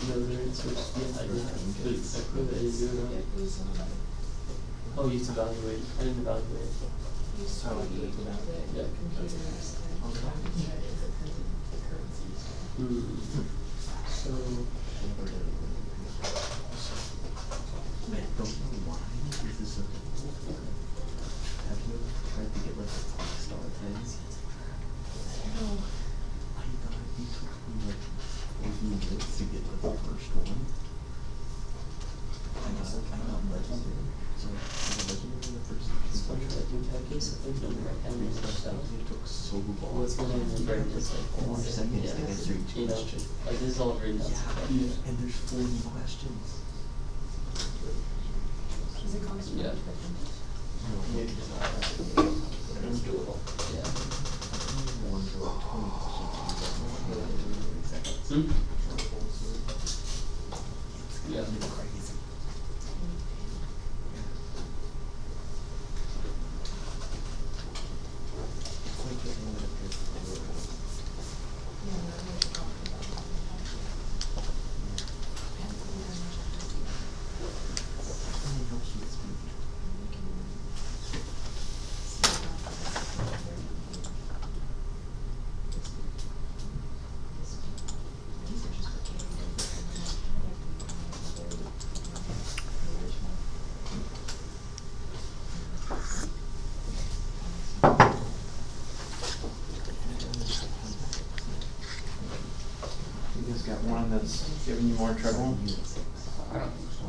No, there is switch. Yeah, I did. But I proved I didn't do it wrong. Oh, you used to evaluate. I didn't evaluate. Yeah. So, I don't know why this is so difficult. Have you ever tried to get like a 5-star thing? No. I thought it took me like 40 minutes to get to the first one. I got legendary. So I got legendary the first It's funny that you have this. I think no more enemies and stuff. It took so long. What's going on in the brain is like 4 seconds to answer each you know, question. like this is all written down. And there's 40 questions. Yeah. It's doable. Yeah. Hmm? Yeah. Crazy. It's like getting rid of your it helps with speed. You guys got one that's giving you more trouble? I don't think so.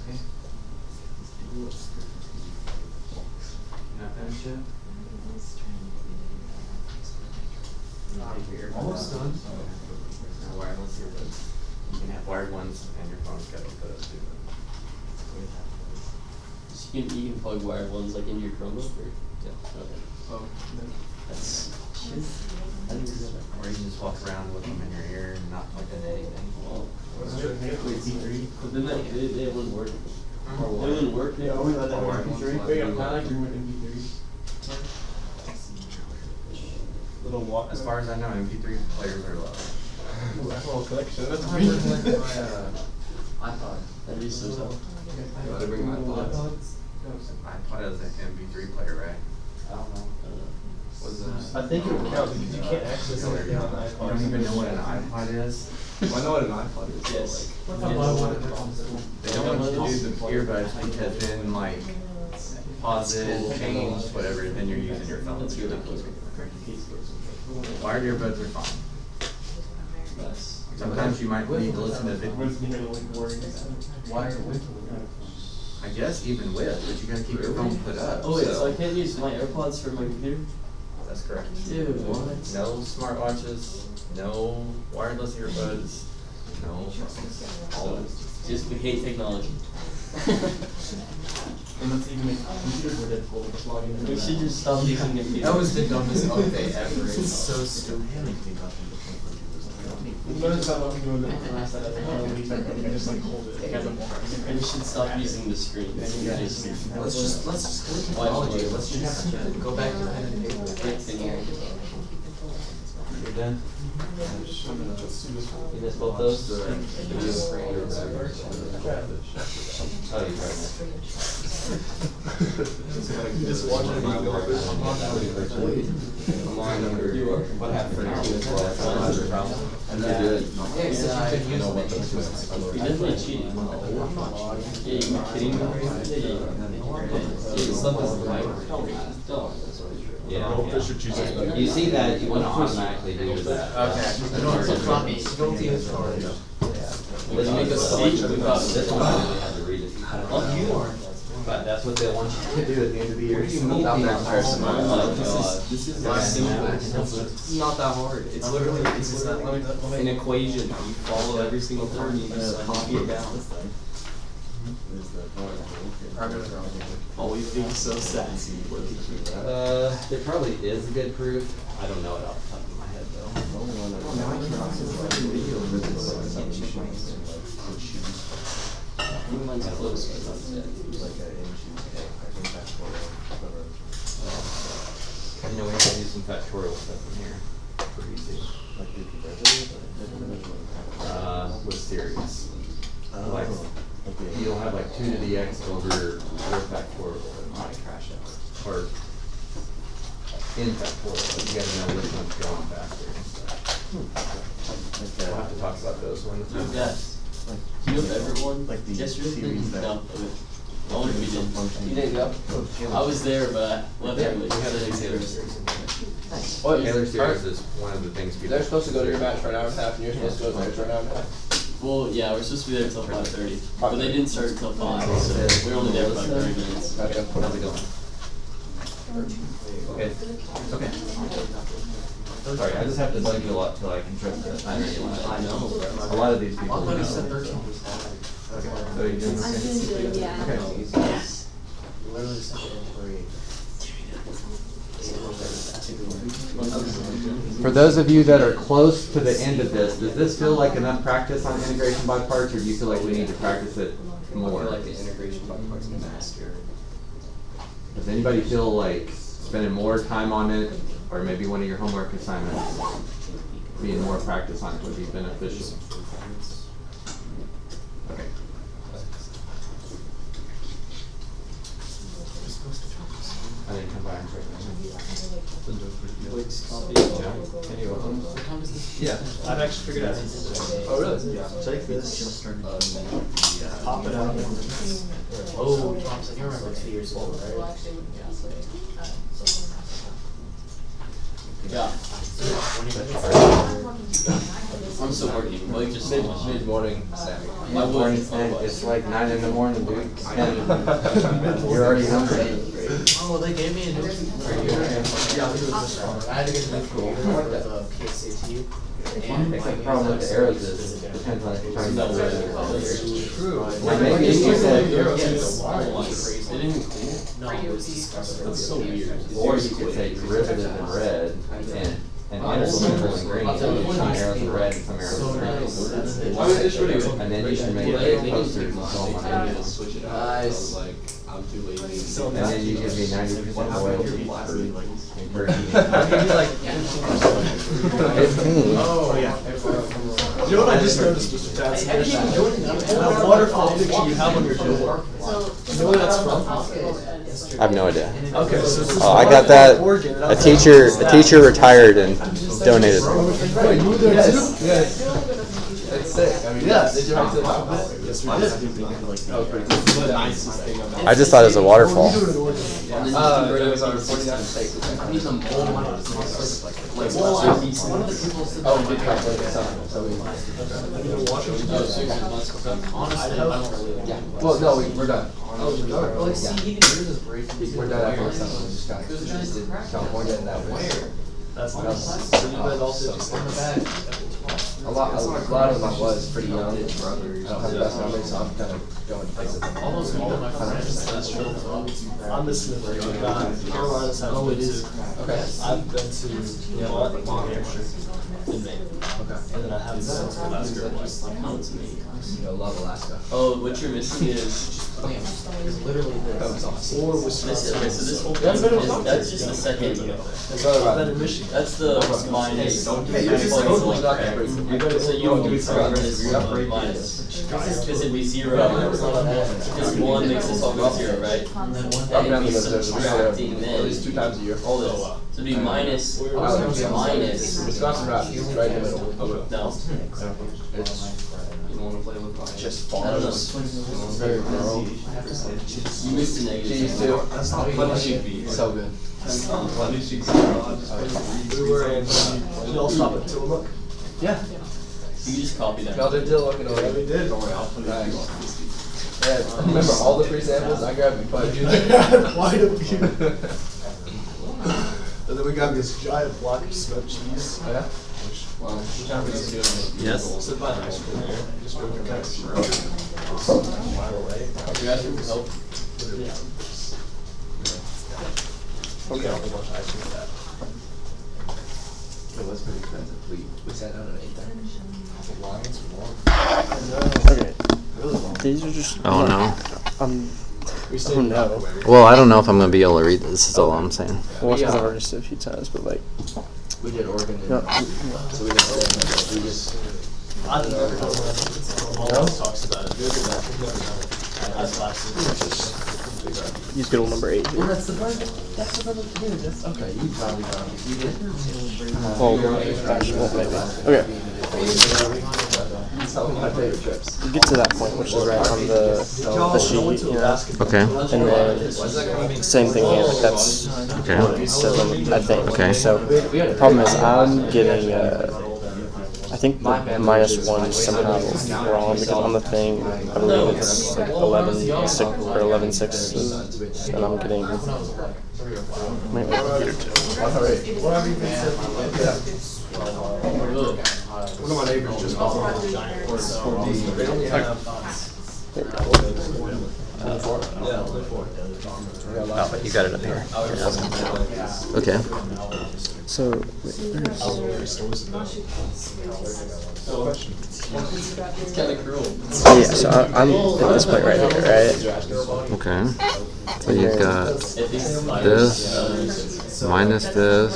Okay. Not finished yet? Almost done. No wireless earbuds. You can have wired ones and your phone's got earbuds too. So you can plug wired ones like into your Chromebook or yeah. Okay. Oh, That's shit. I didn't know that. Or you can just walk around with them in your ear and not plug into anything. Well, MP3. but then they wouldn't work. Or They wired. wouldn't work. Yeah, we let that Or MP3. wired Wait, ones. I like remote MP3. Little walk. As far as I know, MP3 players are low. Ooh, that's a whole collection. That's I'm me. working with my iPod. That'd be so tough. You want to bring my iPods? iPod has an MP3 player, right? I don't know. What's that? I think it would count because you can't access anything on the You iPod. don't even know what an iPod is? Well, I know what an iPod is. Yes. But They don't want you to do the earbuds because then like pause it, change, whatever, then you're using your phone. That's really cool. Wired earbuds are fine. Nice. Sometimes you might need to listen to video. I guess even with, but you gotta keep your phone put up. Oh wait, so I can't use my AirPods for my computer? That's correct. Dude, what? No smartwatches, no wireless earbuds, no phones. All of it. Just we hate technology. And let's even make computers more difficult to plug in. We should just stop using computers. That was the dumbest update ever. It's so stupid. Anything about them before you do this. Notice how I'm doing it class that other week, and you just like hold it. And you should stop using the screen. Let's just technology. Let's just go back to pen and paper. You're done? You missed both those? Or Oh, you tried that. just watch it and go over it. What happened for now? And then, yeah, you can use You definitely cheated. Yeah, you were kidding me? Yeah. You see that, you want to automatically do that. Okay. No, it's a copy. Don't use orange. Let's make a selection. This one I really had to read it. Oh, you are. But that's what they want you to do at the end of the year. What do you mean out there in person? This is not simple. It's not that hard. It's literally an equation. You follow every single term and you just copy it down. Always being so sassy. There probably is a good proof. I don't know it off the top of my head though. Mine's close, but not dead. You know, we have to do some factorial stuff in here. Pretty easy. With series. Like, you'll have like 2 to the x over 4 factorial. Or in factorial, but you gotta know which one's going faster and stuff. We'll have to talk about those ones. Yes. You know everyone? Like the Yes, you're series that- no, only we didn't. You didn't go? I was there, but I left early. We have the Taylor series in there. What? Taylor series is one of the things people. They're supposed to go to your match for an hour and a half, and you're supposed to go to theirs for an hour and a half. Well, yeah, we're supposed to be there until 5:30, but they didn't start until 5, so we were only there for like 30 minutes. Gotcha. How's it going? Okay. Okay. Sorry, I just have to bug you a lot till I can trust that. I know. A lot of these people. I thought know. you said 13. Okay, so you're doing I'm okay? doing good, yeah. Okay. Literally such an inquiry. For those of you that are close to the end of this, does this feel like enough practice on integration by parts, or do you feel like we need to practice it more? I feel like the integration by parts is faster. Does anybody feel like spending more time on it, or maybe one of your homework assignments, being more practice on it would be beneficial? Okay. I didn't come by and check Yeah, I've actually figured out. Oh, really? Yeah. Take this. Pop it out. Oh, Thompson, you remember 2 years old, right? Yeah. I'm still working. Blake just so much. Mid-morning snack. My Morning wood. snack, it's like 9 in the morning, dude. You're already hungry. Oh, they gave me a new computer. Yeah, I had to get a new computer with a PSAT. Except the problem with the arrows is, it depends on if you're talking about red or color. True. Like maybe if you said, They didn't even cool. No, it was disgusting. That's so weird. or you could say derivative in red, and interval in green, so some arrows are red and some arrows are green. I mean, it's really good. And then you should make like posters and so on. Switch it out. Nice. Like, I'm too lazy. And then you give me 90% loyalty for Oh, yeah. You know what I just noticed, Mr. Johnson? That waterfall picture you have on your door. You know where that's from? I have no idea. Okay, so it's Oh, I got that. A teacher retired and donated. Wait, you were there too? Yeah. That's sick. I mean, Yes. did you have to laugh at it? Yes, we did. That was pretty cool. The nicest thing about it. I just thought it was a waterfall. What do you do in Oregon? It was our 49 state. I need some bold ones. Like, Well, one of the people said. Oh, we did have like something, so we. Washington. Oh, seriously, honestly, I don't really. Yeah. Well, no, we're done. Oh, you're done. Well, see, he can hear this break. We're done after something. We just got extradited to California and that was. That's nice. But also just on the back. A lot of it was pretty young. I don't have the best memory, so I'm kind of going places. Almost all of my friends, that's true. I'm the Smith region guy. Carolina's have been to. Okay. I've been to, New Hampshire. In May. And then I have this Alaska one. Counts me. I love Alaska. Oh, what you're missing is Literally this. Or this. Wisconsin. Okay, so this whole thing is that's just the second. Better Michigan. That's the minus. So you forgot this minus. Because it'd be 0. Because 1 makes this all go 0, right? And it'd be subtracting At then least 2 times a year. all this. So it'd be minus. Wisconsin Rapids, it's right in the middle. No. It's You don't want to play with mine. just I don't know. It's very rural. You missed the negative. She used to. So good. We were in, did y'all stop at Tillamook? Yeah. You can just copy that. Y'all did deal looking over. Yeah, we did. Nice. Yeah, remember all the free samples? I grabbed me quite a few. Quite a few. And then we got this giant block of smoked cheese. Oh, yeah? Wow. Yes. Sit by the ice cream there. Just go to next. You asking for help? Okay. A whole bunch of ice cream with that. It was pretty expensive. We sat down and ate that. Lines were long. Okay. These are just. Oh no. We Oh no. Well, I don't know if I'm gonna be able to read this. Is all I'm saying. Well, it's because I've already said a few times, but like. We did Oregon and No. so we didn't stay in we just I don't know. Always talks about it. Good or bad. We've never done it. That's last Use good old number 8 here. that's the part that's the dude, that's okay, you probably know. You did? Oh, gosh, well, maybe. Okay. It's some of my favorite trips. You get to that point, which is right on the sheet, you know. Okay. And then same thing here. Like that's Okay. what it says on the, I think. Okay. So the problem is I'm getting I think the -1 is somehow wrong because on the thing I believe it's like 11.6 or 11.6, and I'm getting maybe my computer too. One of my neighbors just bought a giant horse. They only have. Yeah, only 4. Oh, you got it up here. Okay. So It's kind of cruel. yeah, so I'm at this point right here, right? Okay. So you've got At least this minus this.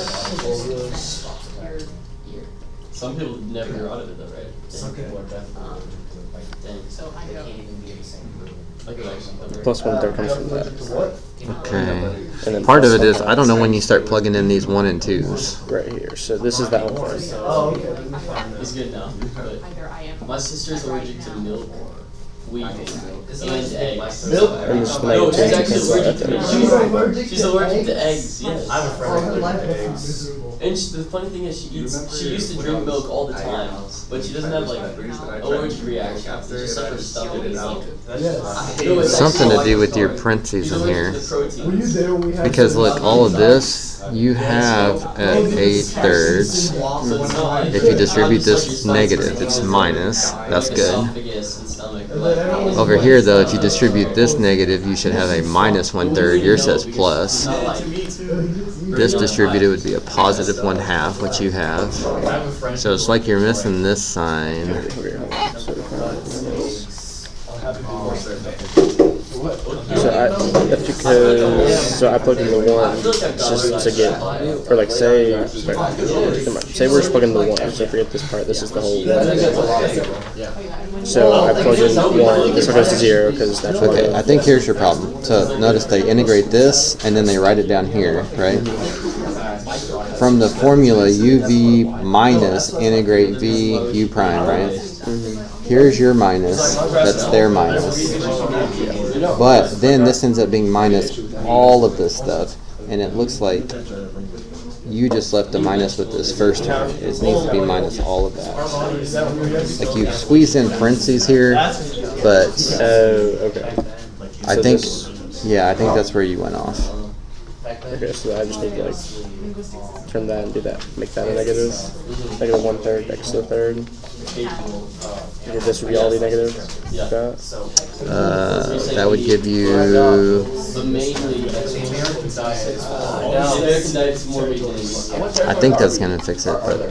Some people never hear out of it though, right? Some people are definitely Dang. So I they go. can't even be in the same group. Like an action cover. Plus 1/3 comes from that. Okay. And then Part of plus it is I don't know when you start plugging in these 1 and 2s. right here. So this is that one first. Oh, okay. It's good now. But Either I am. my sister's allergic to milk, wheat, and eggs. Milk? And this is the No, negative she's 2 actually because allergic to that. she's allergic to eggs, yes. I have a friend who eggs. And the funny thing is, she used to drink milk all the time, but she doesn't have like allergic reactions. It's just like her stomach is No, it's Something to actually do with your she's parentheses in allergic here. to the proteins. Were you there when we had? Because look, all of this you have at 8/3. So it's not like If you distribute this negative, it's minus. That's good. esophagus and stomach, but Over here though, if you distribute this negative, you should have a minus 1/3. Yours says plus. not like This distributed would be a positive 1/2, which you have. So it's like you're missing this sign. So that's because I plugged in the 1 just to get, or like say we're just plugging the 1. So forget this part. This is the whole. So I plugged in 1. This one goes to 0 because that's Okay, I think here's your problem. So notice they integrate this and then they write it down here, right? From the formula, UV minus integrate V U prime, right? Here's your minus, that's their minus. But then this ends up being minus all of this stuff, and it looks like you just left a minus with this first term. It needs to be minus all of that. Like you squeezed in parentheses here, but okay. I think, yeah, I think that's where you went off. Okay, so I just need to like turn that and do that, make that a negative. Negative 1/3 x to the 3rd. Okay, this would be all the negative. That. That would give you but mainly Diet. American Diet's more weekdays. I think that's gonna fix it, but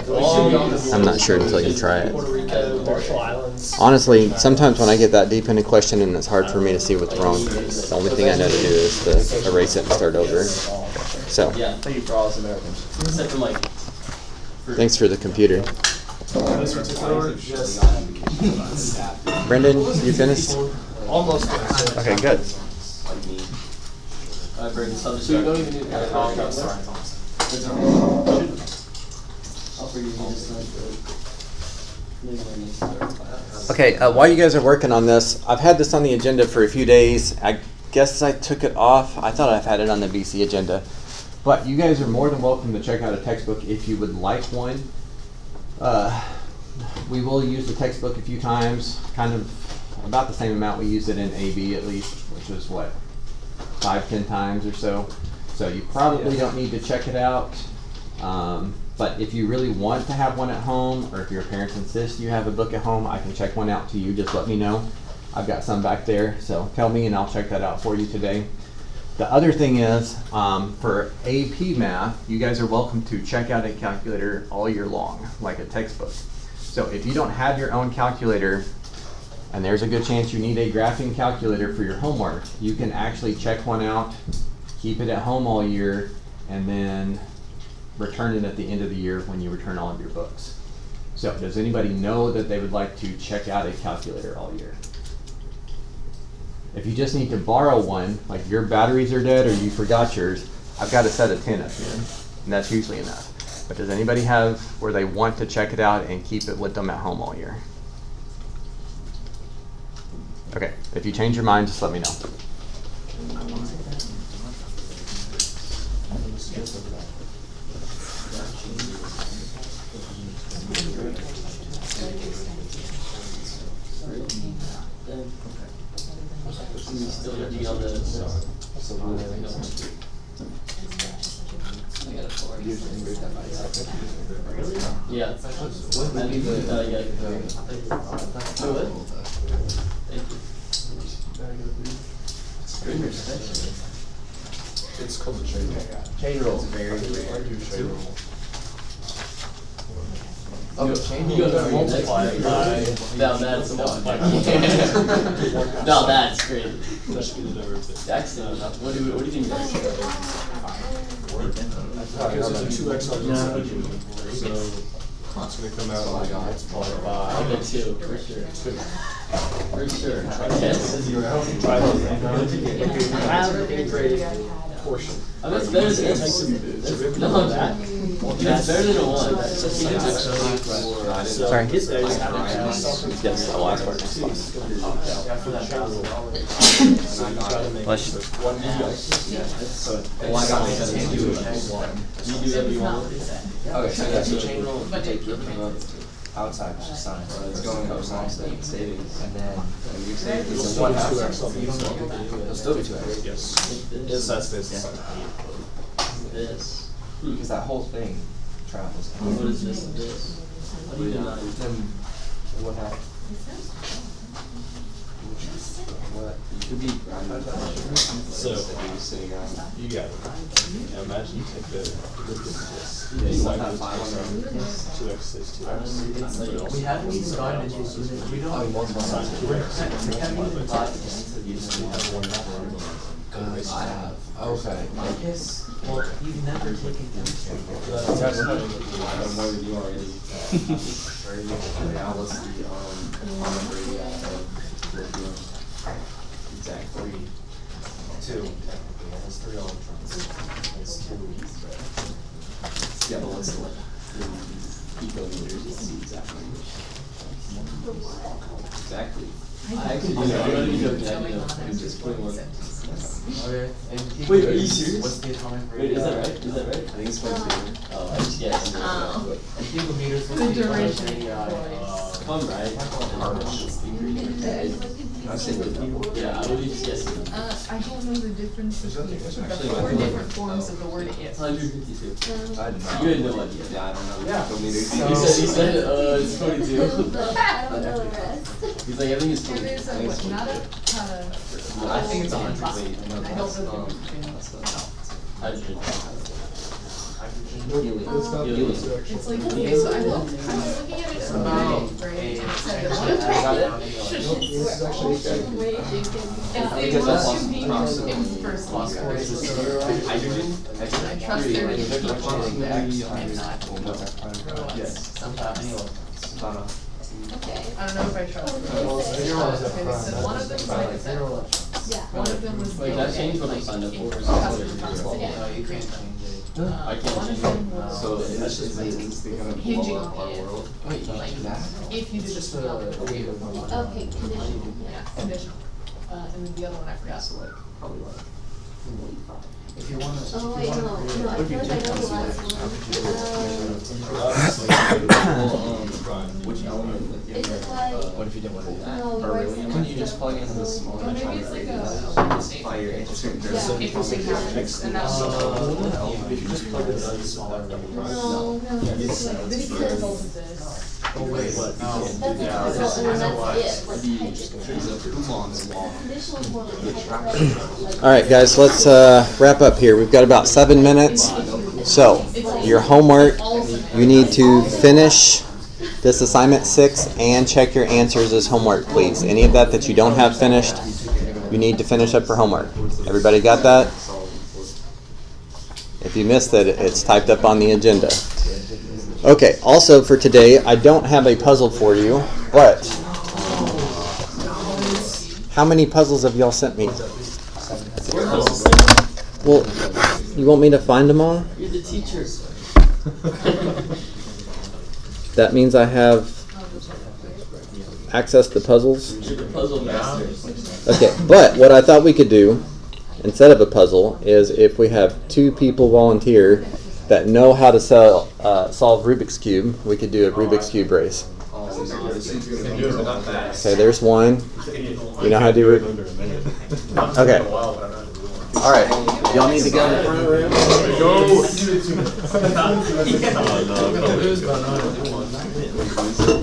I'm not sure until you try it. Puerto Rico, Marshall Islands. Honestly, sometimes when I get that deep in a question and it's hard for me to see what's wrong, the only thing I know to do is to erase it and start over. So, Yeah, Thank you for all us Americans. except for like. thanks for the computer. This particular, yes. Brendan, you finished? Almost finished. Okay, good. Like me. Alright, Brandon, so you don't even need to. I'll forgive you just like. Okay, while you guys are working on this, I've had this on the agenda for a few days. I guess I took it off. I thought I've had it on the BC agenda. But you guys are more than welcome to check out a textbook if you would like one. We will use the textbook a few times, kind of about the same amount we used it in AB at least, which was what, 5-10 times or so. So you probably don't need to check it out. But if you really want to have one at home, or if your parents insist you have a book at home, I can check one out to you. Just let me know. I've got some back there, so tell me and I'll check that out for you today. The other thing is, for AP Math, you guys are welcome to check out a calculator all year long, like a textbook. So if you don't have your own calculator, and there's a good chance you need a graphing calculator for your homework, you can actually check one out, keep it at home all year, and then return it at the end of the year when you return all of your books. So does anybody know that they would like to check out a calculator all year? If you just need to borrow one, like your batteries are dead or you forgot yours, I've got a set of 10 up here, and that's usually enough. But does anybody have where they want to check it out and keep it with them at home all year? Okay, if you change your mind, just let me know. Still gonna be on the. I got it for you. Yeah. Yeah. Thank you. It's called the chain roll. Chain roll. I do chain roll. Oh, chain You roll. go to multiply it by. Now that's multiply. Now that's great. Jackson, what do you think? Because it's a 2x on each side. So it's gonna come out like multiplied I by bet two, for sure. For sure. Yes. try those integrated portion. I bet it's better than this. No, that. That's better than a one. Sorry. His days have Yes, the last part. Bless you. Well, I got my seven. You do whatever you want. Okay, so yeah, so chain roll, you take it from the outside, which is sign, so it's going up sign savings, and then you save It'll this still one be half. 2x on each side. It'll still be 2x. Yes. Yes, that's this. This. Because that whole thing travels. What is this? This. How do you deny? Then what happened? What? It could be. So, you got it. Now imagine you take the You want that 5 on there? 2x is 2x. We haven't even gotten into it. We Oh, you multiply Sign that. 2x. I have, okay. I guess, well, you've never taken them. Now what's the, atomic radius of lithium? Exactly. 2. Technically, it has 3 electrons. It's 2. Yeah, but what's the ecometers? It's the exact language. Exactly. I actually do that. I'm not even joking. I do know. I'm just putting one. Okay. And Wait, are you serious? What's the atomic Wait, radius? is that right? Is that right? I think it's supposed to be. Oh, I just guessed. Oh. And picometers, what's The the atomic duration. radii? I'm right. I said lithium. Yeah, I would have just guessed it. I don't know the difference between the actually four like- different forms of the word if. 152. I did not. You had no idea. Yeah, I don't know. Yeah. Ecometers. So- He said, it's 22. I don't know the rest. He's like, I think it's And 22. there's a, what, not a, I think it's 100. Wait, no, I don't that's, know the difference between those. Hydrogen. It's not Helium. this direction. It's like, okay, so I was looking at it today, right? It said, This is actually Because that's it was first leader. Hydrogen? I trust their teaching. Yes. Okay, I don't know if I trust them. Zero is up Okay, front. so one of them said, Zero electrons. one of them was. Wait, that changed what I signed up for? Customer response, yeah. No, you can't change it. I can't One change of it. them was. So it's just like, it's gonna Hinging blow on up our it. world. Like, if you did It's just just a wave of Okay, conditional, yeah, conditional. And then the other one I forgot. So like, probably like, if you wanna. Oh, wait, no, I feel like I know the last one. Which element? Is it like, What if you didn't wanna do that? no, Or where's really? the Couldn't you just plug into the small? Or maybe it's like a. Fire interesting. Yeah. Interesting habits, and that's. If you just plug it into the smaller. no, it's like, because Of this. Oh wait, that's a puzzle, and then that's it, like hydrogen. Conditional is more like hydrogen, like. All right, guys, let's wrap up here. We've got about 7 minutes. So, your homework, you need to finish this assignment 6 and check your answers as homework, please. Any of that you don't have finished, you need to finish up for homework. Everybody got that? If you missed it, it's typed up on the agenda. Okay, also for today, I don't have a puzzle for you, but how many puzzles have y'all sent me? Well, you want me to find them all? You're the teacher. That means I have access to puzzles? You're the puzzle master. Okay, but what I thought we could do, instead of a puzzle, is if we have 2 people volunteer that know how to solve Rubik's Cube, we could do a Rubik's Cube race. Okay, there's one. You know how to do it? Okay. All right. Y'all need to go in the front of the room.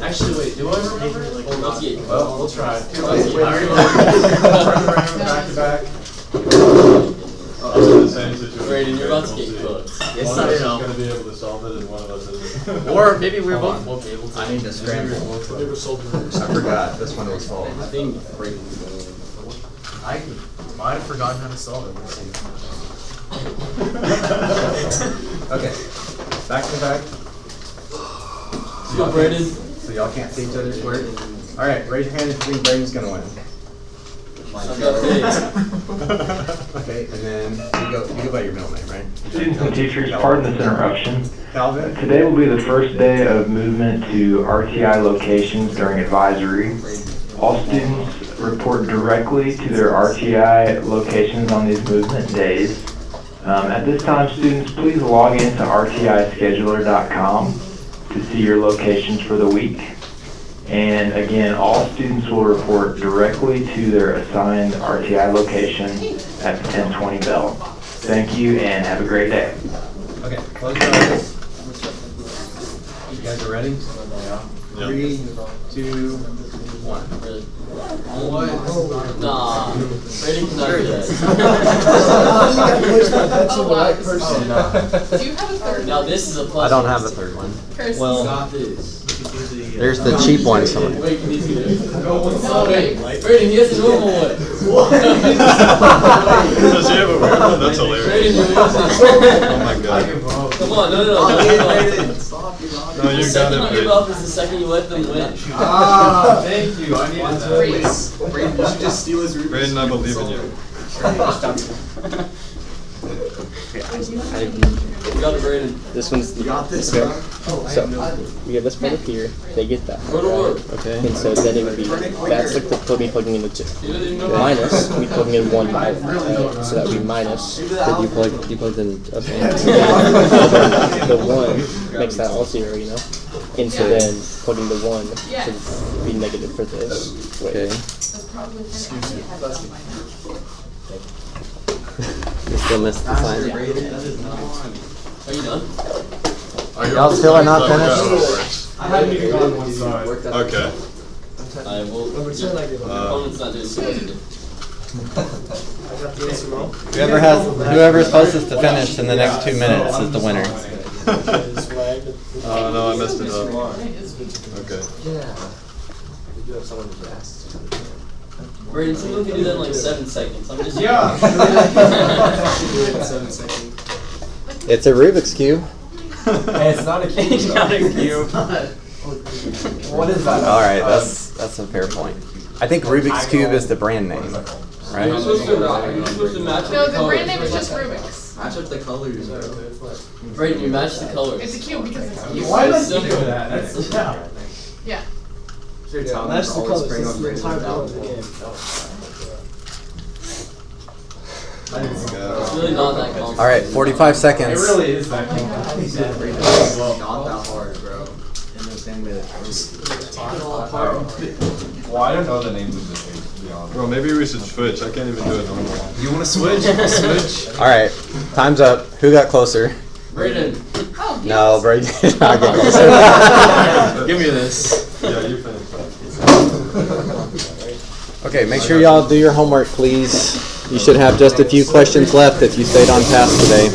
Actually, wait, do I remember? Let's get. Well, we'll try. Let's get. Back to back. Braden, you're about to get cooked. Yes, One I of us is know. gonna be able to solve it, and one of us isn't. Or maybe we both won't be able to. I need to scramble. Never solved the I forgot. This one was solved. I think Braden's going. I might have forgotten how to solve it. Let's see. Okay. Back to back. Go, Braden. So y'all can't see each other's work. All right. Raise your hand if you think Braden's gonna win. I've got face. Okay, and then you go by your middle name, right? Students and teachers, pardon this interruption. Calvin? Today will be the first day of movement to RTI locations during advisory. All students report directly to their RTI locations on these movement days. At this time, students, please log into rtischeduler.com to see your locations for the week. And again, all students will report directly to their assigned RTI location at the 10:20 bell. Thank you and have a great day. Okay, close your eyes. You guys are ready? 3, 2, 1. What? Nah. Braden cannot do that. Oh, wow. right person. Do you have a third? Now this is a plus. I don't have a third one. Kirsten. Well, got this. There's the cheap one somewhere. Wait, can you see this? Oh, wait. Braden, he has a normal one. Does he have a weird one? That's Braden, hilarious. you use this. Oh my god. Come on, no. No, you The got second it, you give Braden. up is the second you let them win. Ah, thank you. I needed that. Race. Braden, you should just steal his Rubik's Braden, I believe in you. You got it, Braden. This one's You got this, okay. bro. So we get this part up here. They get that. Go to work. Okay. And so then it would be that's like the me plugging in the 2. You didn't even know. Minus me plugging in 1 by so that would be minus. But you plugged in. Okay. The 1 makes that all 0, you know. And so then plugging the 1 should be negative for this. Okay. That's probably You still missed the sign. Are you done? Y'all still are not finished? finished? I haven't even gone one side. Okay. I will. Your opponent's not doing too good. I got the answer wrong. Whoever's closest to finish in the next 2 minutes is the winner. Oh no, I messed it up. Okay. Yeah. We do have someone who's asked. Brayden, someone can do that in like 7 seconds. I'm just. Yeah. 7 seconds. It's a Rubik's Cube. Hey, it's not a cube. It's not a cube. What is that? All right, that's a fair point. I think Rubik's Cube is the brand name, You're right? supposed to match up No, the the colors. brand name is just Rubik's. Match up the colors, bro. Brayden, you match the colors. It's a cube because it's a cube. Why am I It's simple. doing that? That's, yeah. Yeah. Sure, tell Match them the to always colors. bring This up is the Brayden's entire point of the album. game. It's really not that complicated. All right, 45 seconds. It really is that thing. It's not that hard, bro. In the same way that Well, I don't know the names of the things, to be honest. Bro, maybe we should switch. I can't even do it normal. You want to switch? I'll switch. All right, time's up. Who got closer? Brayden. Oh, No, Brady did not get closer. Give me this. Yeah, you finished that. Okay, make sure y'all do your homework, please. You should have just a few questions left if you stayed on task today.